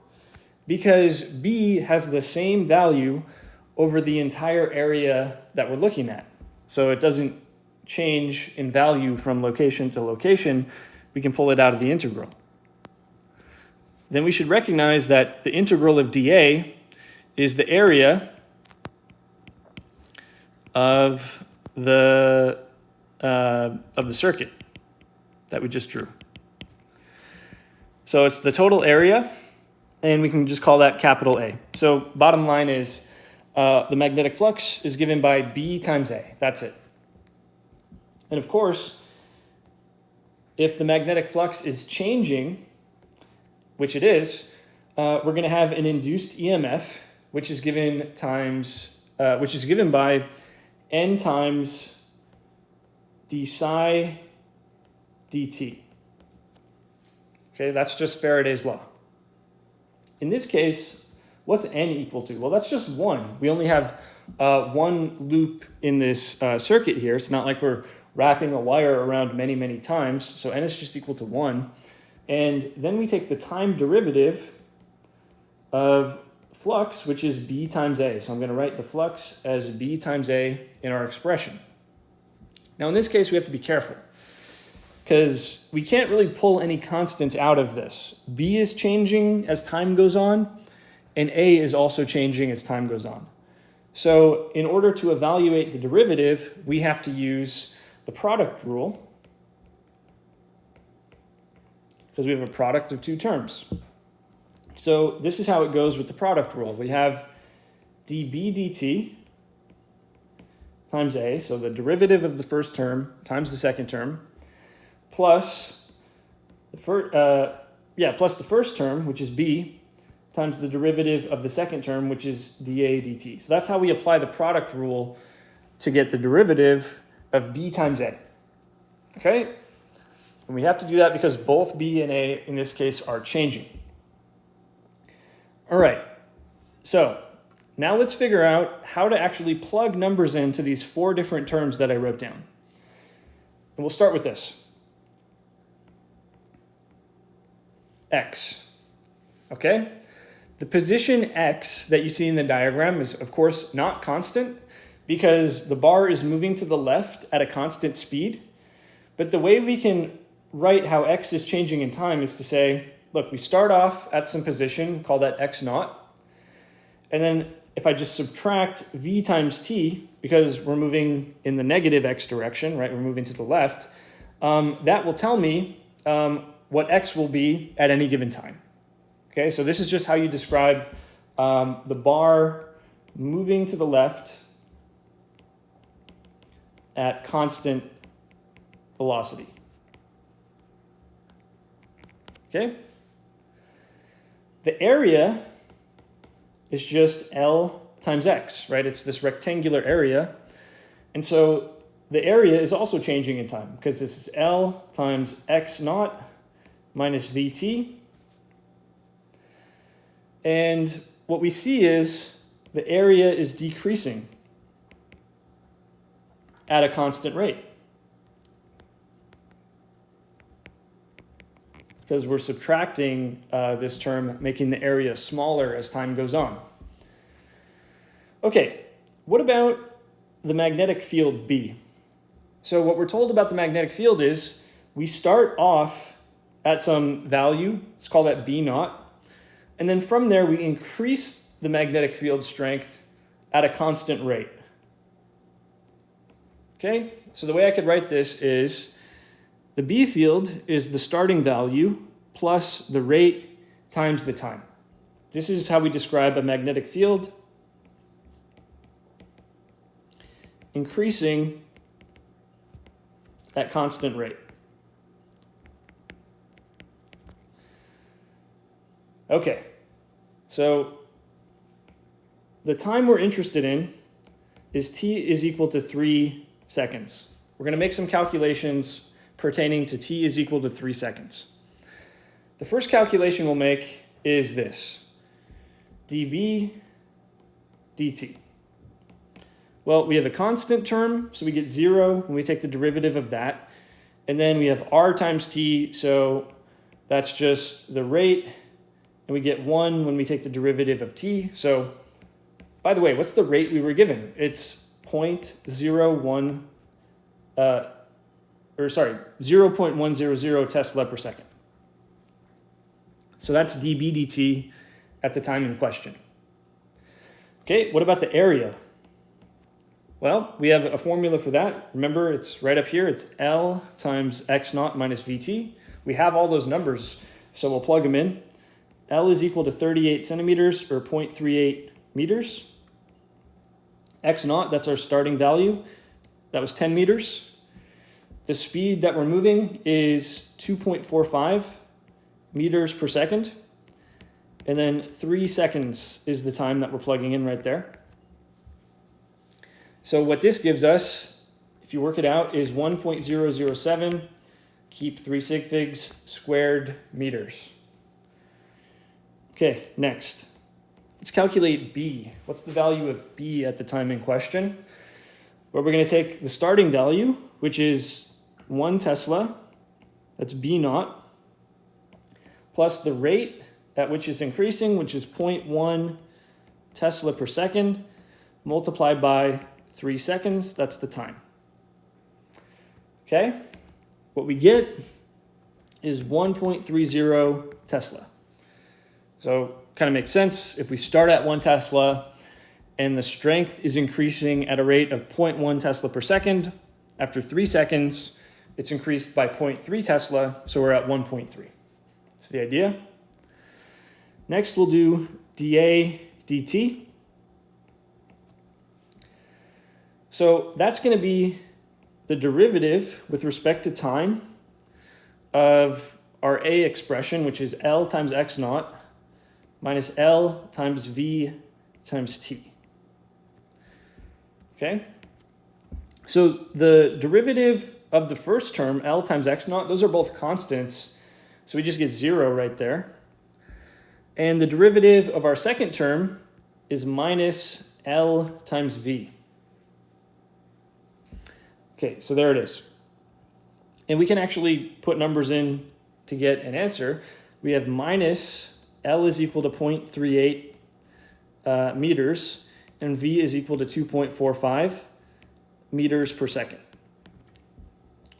because B has the same value over the entire area that we're looking at. So it doesn't change in value from location to location. We can pull it out of the integral. Then we should recognize that the integral of dA is the area of the circuit that we just drew. So it's the total area, and we can just call that capital A. So bottom line is the magnetic flux is given by B times A. That's it. And of course, if the magnetic flux is changing, which it is, we're going to have an induced EMF, which is given by N times d psi dt. Okay, that's just Faraday's law. In this case, what's N equal to? Well, that's just 1. We only have one loop in this circuit here. It's not like we're wrapping a wire around many, many times. So n is just equal to 1. And then we take the time derivative of flux, which is b times a. So I'm going to write the flux as b times a in our expression. Now in this case, we have to be careful because we can't really pull any constants out of this. B is changing as time goes on, and a is also changing as time goes on. So in order to evaluate the derivative, we have to use the product rule because we have a product of two terms. So this is how it goes with the product rule. We have dB dt times a, so the derivative of the first term times the second term, plus the first term, which is b, times the derivative of the second term, which is dA dt. So that's how we apply the product rule to get the derivative of b times a. Okay? And we have to do that because both b and a in this case are changing. All right, so now let's figure out how to actually plug numbers into these 4 different terms that I wrote down. And we'll start with this. X, okay? The position X that you see in the diagram is, of course, not constant because the bar is moving to the left at a constant speed. But the way we can write how X is changing in time is to say, look, we start off at some position, call that x naught. And then if I just subtract v times t, because we're moving in the negative x direction, right? We're moving to the left. That will tell me what x will be at any given time. Okay, so this is just how you describe the bar moving to the left at constant velocity. Okay? The area is just L times X, right? It's this rectangular area. And so the area is also changing in time because this is L times X naught minus VT. And what we see is the area is decreasing at a constant rate, because we're subtracting this term, making the area smaller as time goes on. Okay, what about the magnetic field B? So what we're told about the magnetic field is we start off at some value, let's call that B naught, and then from there we increase the magnetic field strength at a constant rate. Okay, so the way I could write this is the B field is the starting value plus the rate times the time. This is how we describe a magnetic field increasing at constant rate. Okay, so the time we're interested in is t is equal to 3 seconds. We're going to make some calculations pertaining to t is equal to 3 seconds. The first calculation we'll make is this, dB dt. Well, we have a constant term, so we get 0 when we take the derivative of that. And then we have r times t, so that's just the rate. And we get 1 when we take the derivative of t. So, by the way, what's the rate we were given? It's 0.1, 0.100 Tesla per second. So that's dB dt at the time in question. Okay, what about the area? Well, we have a formula for that. Remember, it's right up here. It's L times x naught minus VT. We have all those numbers, so we'll plug them in. L is equal to 38 centimeters, or 0.38 meters. X naught, that's our starting value. That was 10 meters. The speed that we're moving is 2.45 meters per second. And then 3 seconds is the time that we're plugging in right there. So what this gives us, if you work it out, is 1.007, keep 3 sig figs, squared meters. Okay, next. Let's calculate B. What's the value of B at the time in question? where we're going to take the starting value, which is 1 Tesla, that's B naught, plus the rate at which it's increasing, which is 0.1 Tesla per second, multiplied by 3 seconds, that's the time. Okay, what we get is 1.30 Tesla. So kind of makes sense. If we start at 1 Tesla and the strength is increasing at a rate of 0.1 Tesla per second, after 3 seconds, it's increased by 0.3 Tesla, so we're at 1.3. That's the idea. Next, we'll do dA dt. So that's going to be the derivative with respect to time of our A expression, which is L times x naught minus L times V times t. Okay? So the derivative of the first term, L times x naught, those are both constants, so we just get 0 right there. And the derivative of our second term is minus L times V. Okay, so there it is. And we can actually put numbers in to get an answer. We have minus L is equal to 0.38 meters, and V is equal to 2.45 meters per second.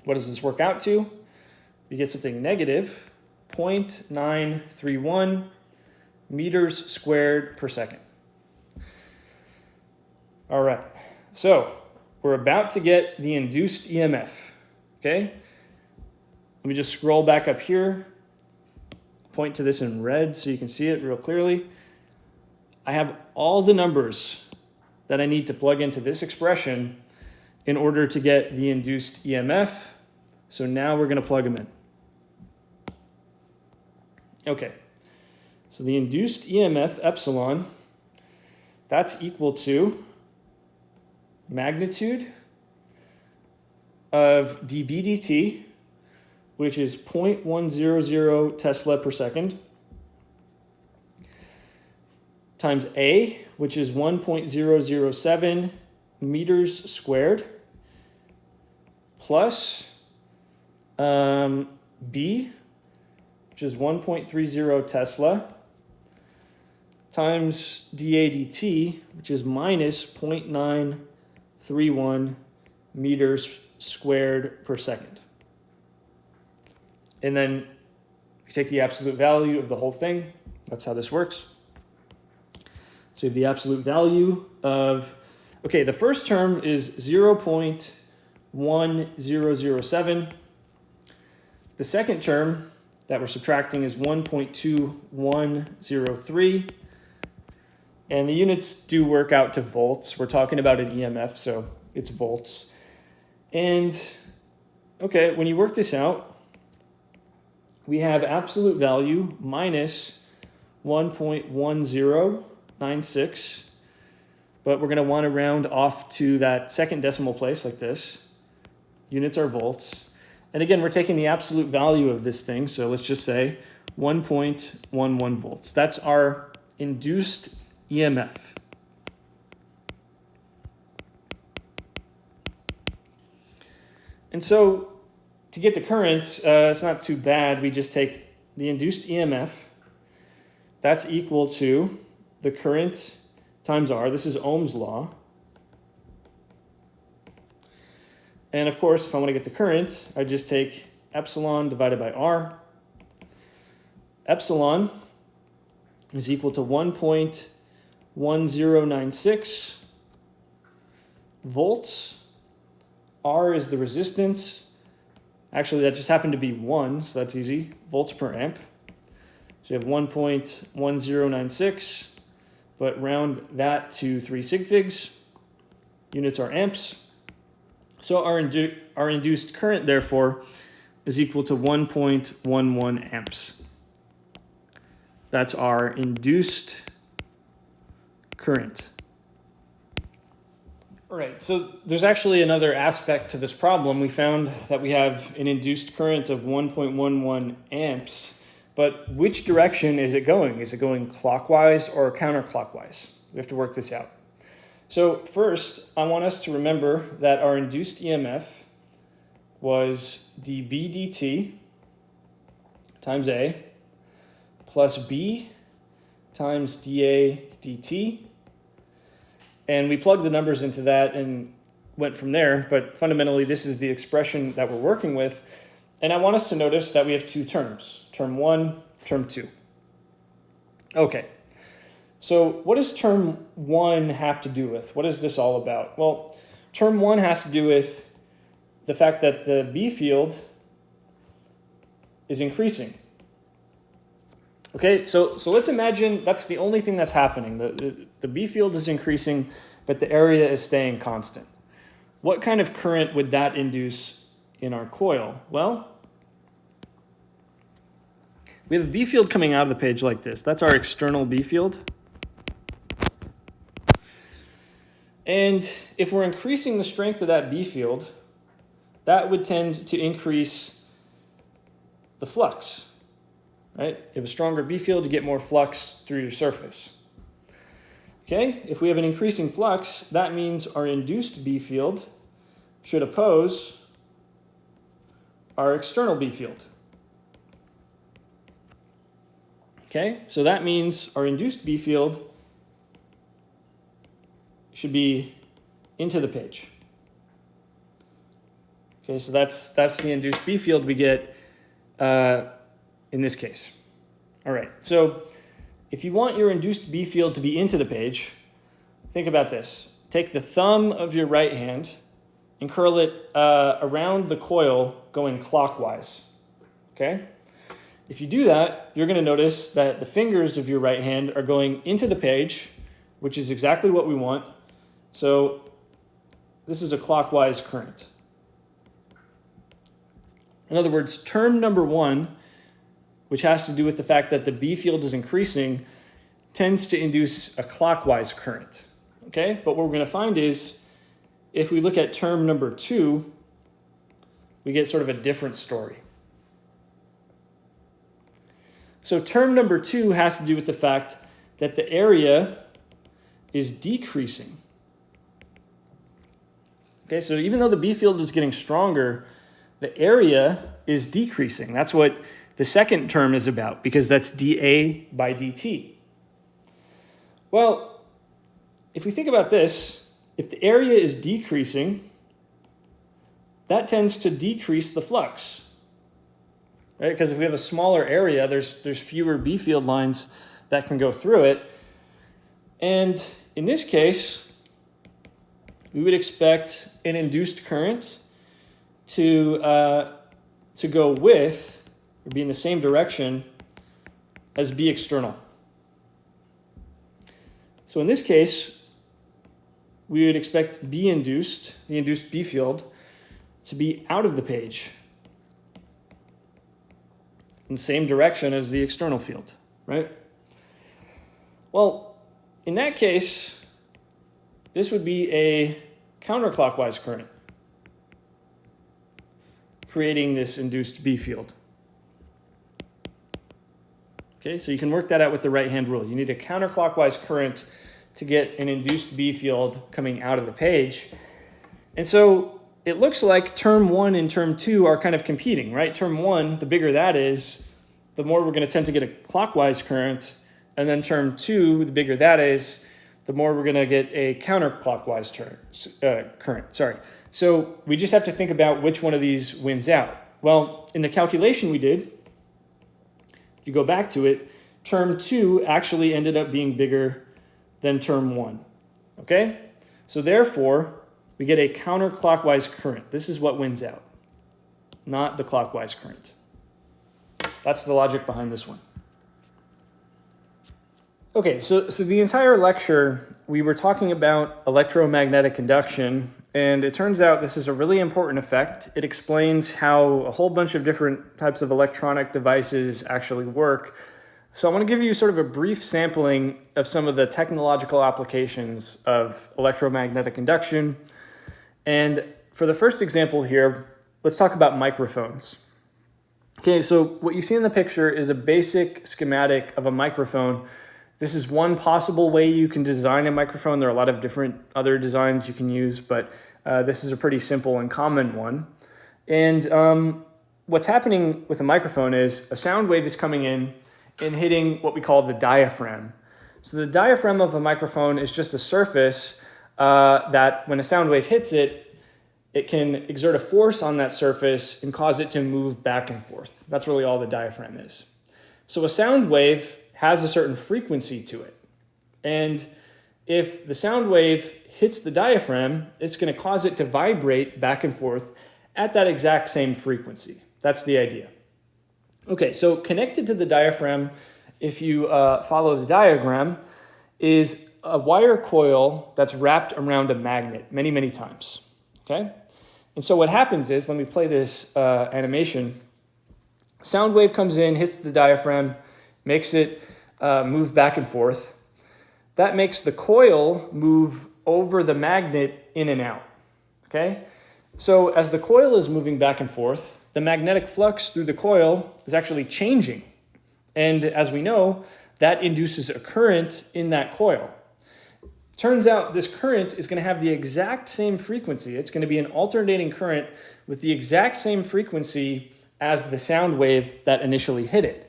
What does this work out to? We get something negative 0.931 meters squared per second. All right, so we're about to get the induced EMF, okay? Let me just scroll back up here, point to this in red so you can see it real clearly. I have all the numbers that I need to plug into this expression in order to get the induced EMF. So now we're going to plug them in. Okay, so the induced EMF epsilon, that's equal to magnitude of dB dt, which is 0.100 Tesla per second, times A, which is 1.007 meters squared, plus B, which is 1.30 Tesla, times dA dt, which is minus 0.931 meters squared per second. And then we take the absolute value of the whole thing. That's how this works. So you have the absolute value of, okay, the first term is 0.1007. The second term that we're subtracting is 1.2103. And the units do work out to volts. We're talking about an EMF, so it's volts. And, okay, when you work this out, we have absolute value minus 1.1096, but we're going to want to round off to that second decimal place like this. Units are volts. And again, we're taking the absolute value of this thing, so let's just say 1.11 volts. That's our induced EMF. And so to get the current, it's not too bad. We just take the induced EMF. That's equal to the current times R. This is Ohm's law. And of course, if I want to get the current, I just take epsilon divided by R. Epsilon is equal to 1.1096 volts. R is the resistance. Actually, that just happened to be 1, so that's easy. Volts per amp. So you have 1.1096, but round that to 3 sig figs. Units are amps. So our induced current, therefore, is equal to 1.11 amps. That's our induced current. All right, so there's actually another aspect to this problem. We found that we have an induced current of 1.11 amps, but which direction is it going? Is it going clockwise or counterclockwise? We have to work this out. So first, I want us to remember that our induced EMF was dB dt times A plus B times dA dt. And we plugged the numbers into that and went from there, but fundamentally this is the expression that we're working with. And I want us to notice that we have two terms, term 1, term 2. Okay, so what does term 1 have to do with? What is this all about? Well, term 1 has to do with the fact that the B field is increasing. Okay, so let's imagine that's the only thing that's happening. The B field is increasing, but the area is staying constant. What kind of current would that induce in our coil? Well, we have a B field coming out of the page like this. That's our external B field. And if we're increasing the strength of that B field, that would tend to increase the flux. Right? You have a stronger B field, you get more flux through your surface. Okay, if we have an increasing flux, that means our induced B field should oppose our external B field. Okay, so that means our induced B field should be into the page. Okay, so that's the induced B field we get in this case. All right, so if you want your induced B field to be into the page, think about this. Take the thumb of your right hand and curl it around the coil going clockwise, okay? If you do that, you're gonna notice that the fingers of your right hand are going into the page, which is exactly what we want. So this is a clockwise current. In other words, term number 1, which has to do with the fact that the B field is increasing, tends to induce a clockwise current. Okay, but what we're going to find is if we look at term number 2, we get sort of a different story. So term number 2 has to do with the fact that the area is decreasing. Okay, so even though the B field is getting stronger, the area is decreasing. That's what the second term is about, because that's dA by dt. Well, if we think about this, if the area is decreasing, that tends to decrease the flux, right? Because if we have a smaller area, there's fewer B field lines that can go through it. And in this case, we would expect an induced current to go with, or be in the same direction as B external. So in this case, we would expect B induced, the induced B field, to be out of the page in the same direction as the external field, right? Well, in that case, this would be a counterclockwise current, creating this induced B field. Okay, so you can work that out with the right-hand rule. You need a counterclockwise current to get an induced B field coming out of the page. And so it looks like term 1 and term 2 are kind of competing, right? Term 1, the bigger that is, the more we're going to tend to get a clockwise current. And then term 2, the bigger that is, the more we're going to get a counterclockwise current. So we just have to think about which one of these wins out. Well, in the calculation we did, if you go back to it, term 2 actually ended up being bigger than term 1, okay? So therefore, we get a counterclockwise current. This is what wins out, not the clockwise current. That's the logic behind this one. Okay, so the entire lecture, we were talking about electromagnetic induction, and it turns out this is a really important effect. It explains how a whole bunch of different types of electronic devices actually work. So I want to give you sort of a brief sampling of some of the technological applications of electromagnetic induction. And for the first example here, let's talk about microphones. Okay, so what you see in the picture is a basic schematic of a microphone This is one possible way you can design a microphone. There are a lot of different other designs you can use, but this is a pretty simple and common one. And what's happening with a microphone is a sound wave is coming in and hitting what we call the diaphragm. So the diaphragm of a microphone is just a surface that when a sound wave hits it, it can exert a force on that surface and cause it to move back and forth. That's really all the diaphragm is. So a sound wave has a certain frequency to it. And if the sound wave hits the diaphragm, it's going to cause it to vibrate back and forth at that exact same frequency. That's the idea. Okay, so connected to the diaphragm, if you follow the diagram, is a wire coil that's wrapped around a magnet many, many times. Okay? And so what happens is, let me play this animation. Sound wave comes in, hits the diaphragm, makes it move back and forth. That makes the coil move over the magnet in and out. Okay? So as the coil is moving back and forth, the magnetic flux through the coil is actually changing. And as we know, that induces a current in that coil. Turns out this current is going to have the exact same frequency. It's going to be an alternating current with the exact same frequency as the sound wave that initially hit it.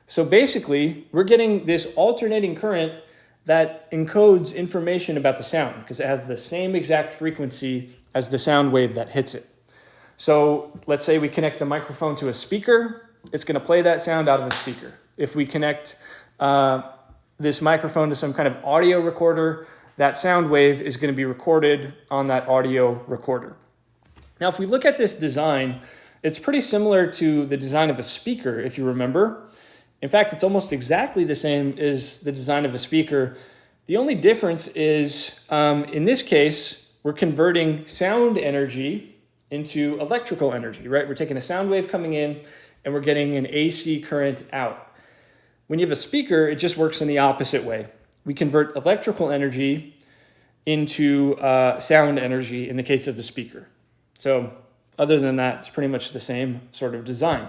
So basically, we're getting this alternating current that encodes information about the sound because it has the same exact frequency as the sound wave that hits it. So let's say we connect the microphone to a speaker, it's going to play that sound out of a speaker. If we connect this microphone to some kind of audio recorder, that sound wave is going to be recorded on that audio recorder. Now, if we look at this design, it's pretty similar to the design of a speaker, if you remember. In fact, it's almost exactly the same as the design of a speaker. The only difference is, in this case, we're converting sound energy into electrical energy, right? We're taking a sound wave coming in and we're getting an AC current out. When you have a speaker, it just works in the opposite way. We convert electrical energy into sound energy in the case of the speaker. So other than that, it's pretty much the same sort of design.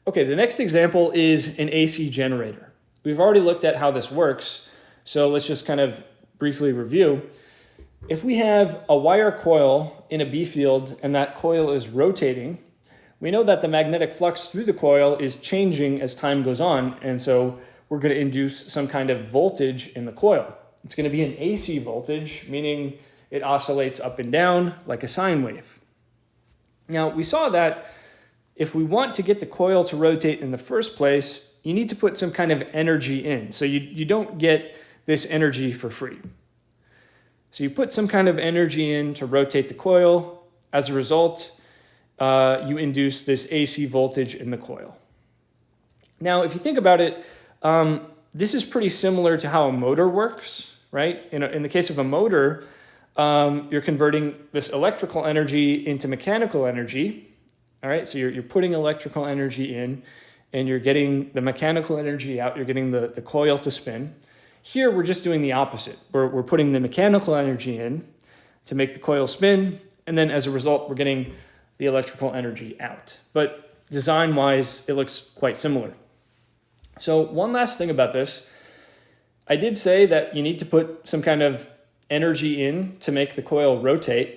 Okay, the next example is an AC generator. We've already looked at how this works, so let's just kind of briefly review. If we have a wire coil in a B field and that coil is rotating, we know that the magnetic flux through the coil is changing as time goes on, and so we're going to induce some kind of voltage in the coil. It's going to be an AC voltage, meaning it oscillates up and down like a sine wave. Now, we saw that if we want to get the coil to rotate in the first place, you need to put some kind of energy in. So you don't get this energy for free. So you put some kind of energy in to rotate the coil. As a result, you induce this AC voltage in the coil. Now, if you think about it, this is pretty similar to how a motor works, right? In the case of a motor, you're converting this electrical energy into mechanical energy, all right? So you're putting electrical energy in, and you're getting the mechanical energy out. You're getting the coil to spin. Here, we're just doing the opposite. We're putting the mechanical energy in to make the coil spin, and then as a result, we're getting the electrical energy out. But design-wise, it looks quite similar. So one last thing about this, I did say that you need to put some kind of energy in to make the coil rotate.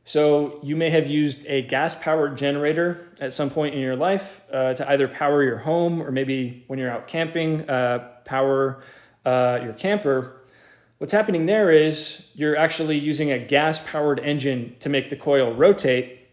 So you may have used a gas-powered generator at some point in your life to either power your home or maybe when you're out camping, power your camper. What's happening there is you're actually using a gas-powered engine to make the coil rotate.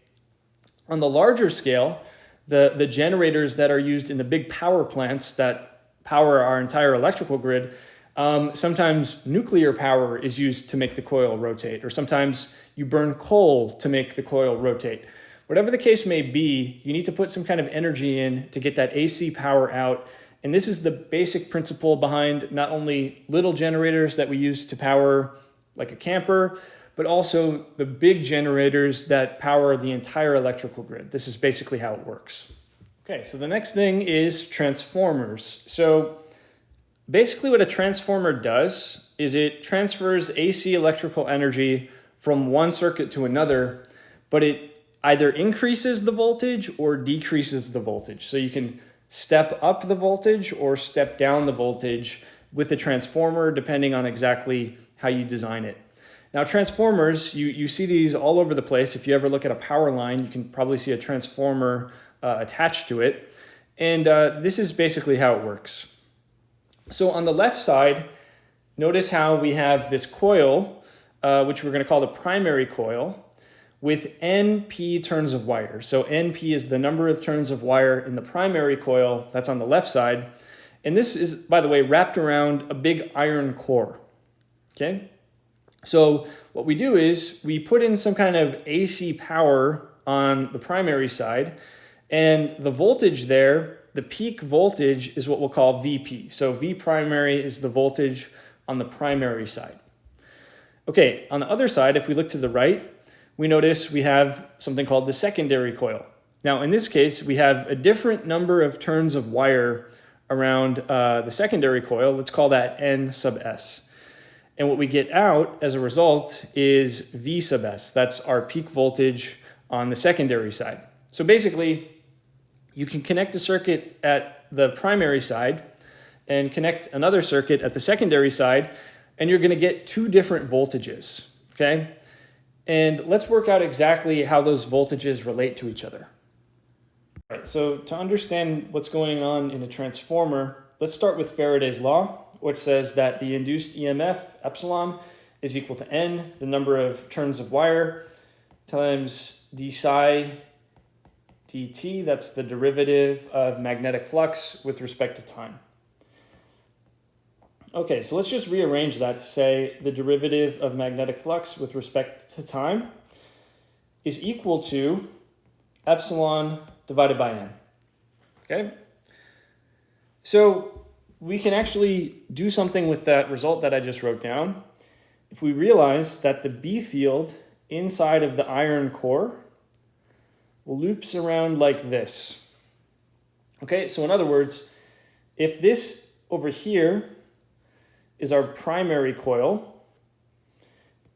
On the larger scale, the generators that are used in the big power plants that power our entire electrical grid, sometimes nuclear power is used to make the coil rotate, or sometimes you burn coal to make the coil rotate. Whatever the case may be, you need to put some kind of energy in to get that AC power out. And this is the basic principle behind not only little generators that we use to power like a camper, but also the big generators that power the entire electrical grid. This is basically how it works. Okay, so the next thing is transformers. So basically what a transformer does is it transfers AC electrical energy from one circuit to another, but it either increases the voltage or decreases the voltage. So you can step up the voltage or step down the voltage with a transformer, depending on exactly how you design it. Now, transformers, you see these all over the place. If you ever look at a power line, you can probably see a transformer attached to it. And this is basically how it works. So on the left side, notice how we have this coil, which we're going to call the primary coil, with NP turns of wire. So NP is the number of turns of wire in the primary coil. That's on the left side. And this is, by the way, wrapped around a big iron core. Okay? So what we do is we put in some kind of AC power on the primary side, and the voltage there, the peak voltage, is what we'll call VP. So V primary is the voltage on the primary side. Okay, on the other side, if we look to the right, we notice we have something called the secondary coil. Now, in this case, we have a different number of turns of wire around the secondary coil. Let's call that N sub S. And what we get out as a result is V sub S. That's our peak voltage on the secondary side. So basically, you can connect a circuit at the primary side and connect another circuit at the secondary side, and you're going to get two different voltages, okay? And let's work out exactly how those voltages relate to each other. All right, so to understand what's going on in a transformer, let's start with Faraday's law, which says that the induced EMF, epsilon, is equal to N, the number of turns of wire, times d psi dt, that's the derivative of magnetic flux with respect to time. Okay, so let's just rearrange that to say the derivative of magnetic flux with respect to time is equal to epsilon divided by N. Okay? So we can actually do something with that result that I just wrote down. If we realize that the B field inside of the iron core loops around like this. Okay, so in other words, if this over here is our primary coil,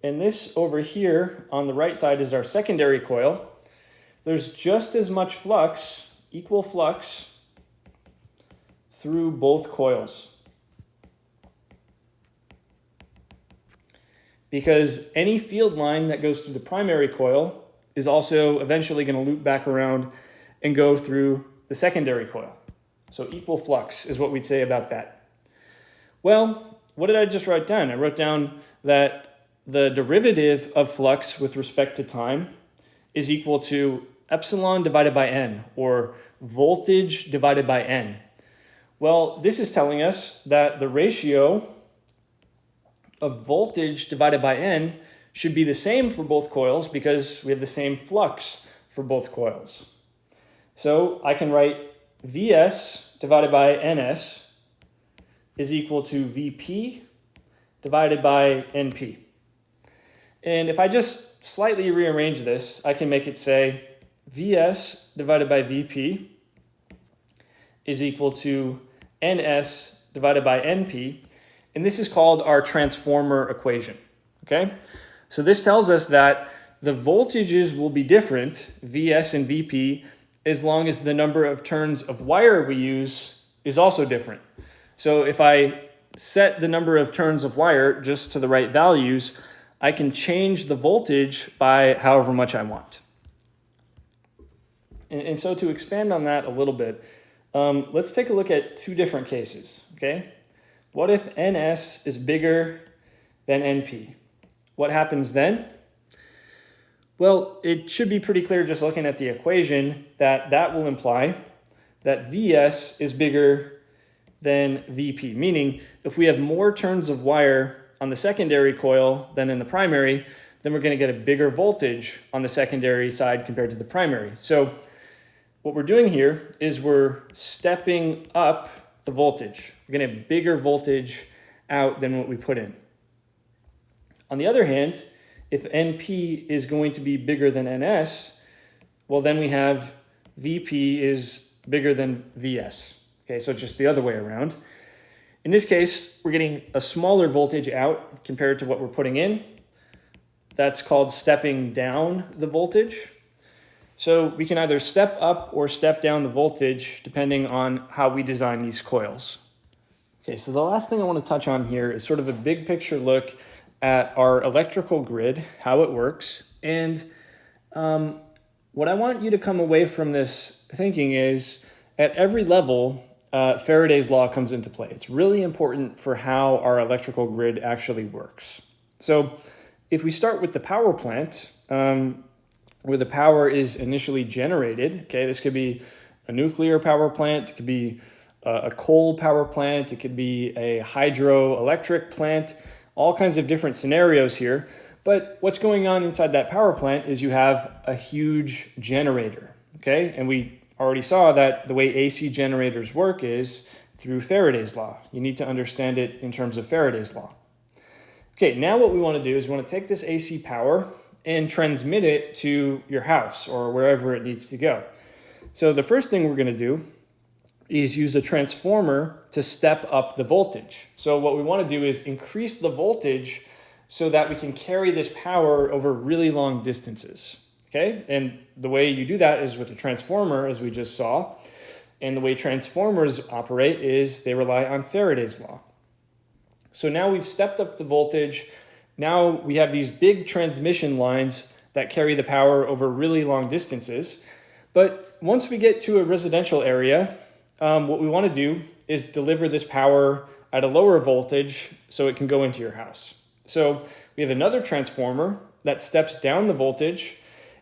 and this over here on the right side is our secondary coil, there's just as much flux, equal flux, through both coils. Because any field line that goes through the primary coil is also eventually going to loop back around and go through the secondary coil. So equal flux is what we'd say about that. Well, what did I just write down? I wrote down that the derivative of flux with respect to time is equal to epsilon divided by N, or voltage divided by N. Well, this is telling us that the ratio of voltage divided by N should be the same for both coils because we have the same flux for both coils. So I can write Vs divided by Ns is equal to Vp divided by Np. And if I just slightly rearrange this, I can make it say Vs divided by Vp is equal to Ns divided by Np. And this is called our transformer equation, okay? So this tells us that the voltages will be different, Vs and Vp, as long as the number of turns of wire we use is also different. So if I set the number of turns of wire just to the right values, I can change the voltage by however much I want. And so to expand on that a little bit, let's take a look at two different cases, okay? What if Ns is bigger than Np? What happens then? Well, it should be pretty clear just looking at the equation that that will imply that Vs is bigger than Vp, meaning if we have more turns of wire on the secondary coil than in the primary, then we're going to get a bigger voltage on the secondary side compared to the primary. So what we're doing here is we're stepping up the voltage. We're going to have bigger voltage out than what we put in. On the other hand, if Np is going to be bigger than Ns, well, then we have Vp is bigger than Vs. Okay, so it's just the other way around. In this case, we're getting a smaller voltage out compared to what we're putting in. That's called stepping down the voltage. So we can either step up or step down the voltage depending on how we design these coils. Okay, so the last thing I want to touch on here is sort of a big picture look at our electrical grid, how it works. And what I want you to come away from this thinking is at every level, Faraday's law comes into play. It's really important for how our electrical grid actually works. So if we start with the power plant, where the power is initially generated, okay, this could be a nuclear power plant, it could be a coal power plant, it could be a hydroelectric plant, all kinds of different scenarios here. But what's going on inside that power plant is you have a huge generator, okay? And we already saw that the way AC generators work is through Faraday's law. You need to understand it in terms of Faraday's law. Okay, now what we want to do is we want to take this AC power and transmit it to your house or wherever it needs to go. So the first thing we're going to do is use a transformer to step up the voltage. So what we want to do is increase the voltage so that we can carry this power over really long distances. Okay, and the way you do that is with a transformer, as we just saw. And the way transformers operate is they rely on Faraday's law. So now we've stepped up the voltage. Now we have these big transmission lines that carry the power over really long distances. But once we get to a residential area, what we want to do is deliver this power at a lower voltage so it can go into your house. So we have another transformer that steps down the voltage,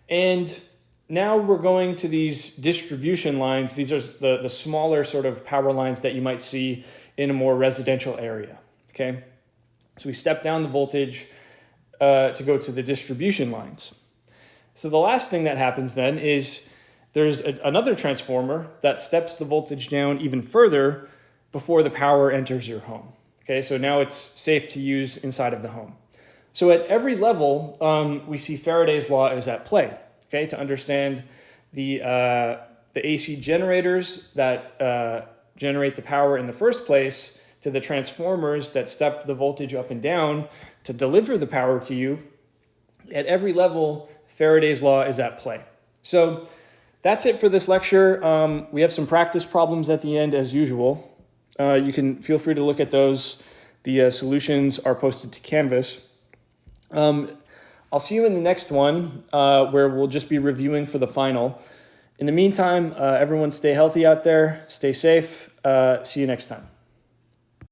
and now we're going to these distribution lines. These are the smaller sort of power lines that you might see in a more residential area, okay? So we step down the voltage to go to the distribution lines. So the last thing that happens then is there's another transformer that steps the voltage down even further before the power enters your home. Okay, so now it's safe to use inside of the home. So at every level, we see Faraday's law is at play. Okay, to understand the AC generators that generate the power in the first place, to the transformers that step the voltage up and down to deliver the power to you, at every level, Faraday's law is at play. So that's it for this lecture. We have some practice problems at the end as usual. You can feel free to look at those. The solutions are posted to Canvas. I'll see you in the next one where we'll just be reviewing for the final. In the meantime, everyone stay healthy out there, stay safe. See you next time.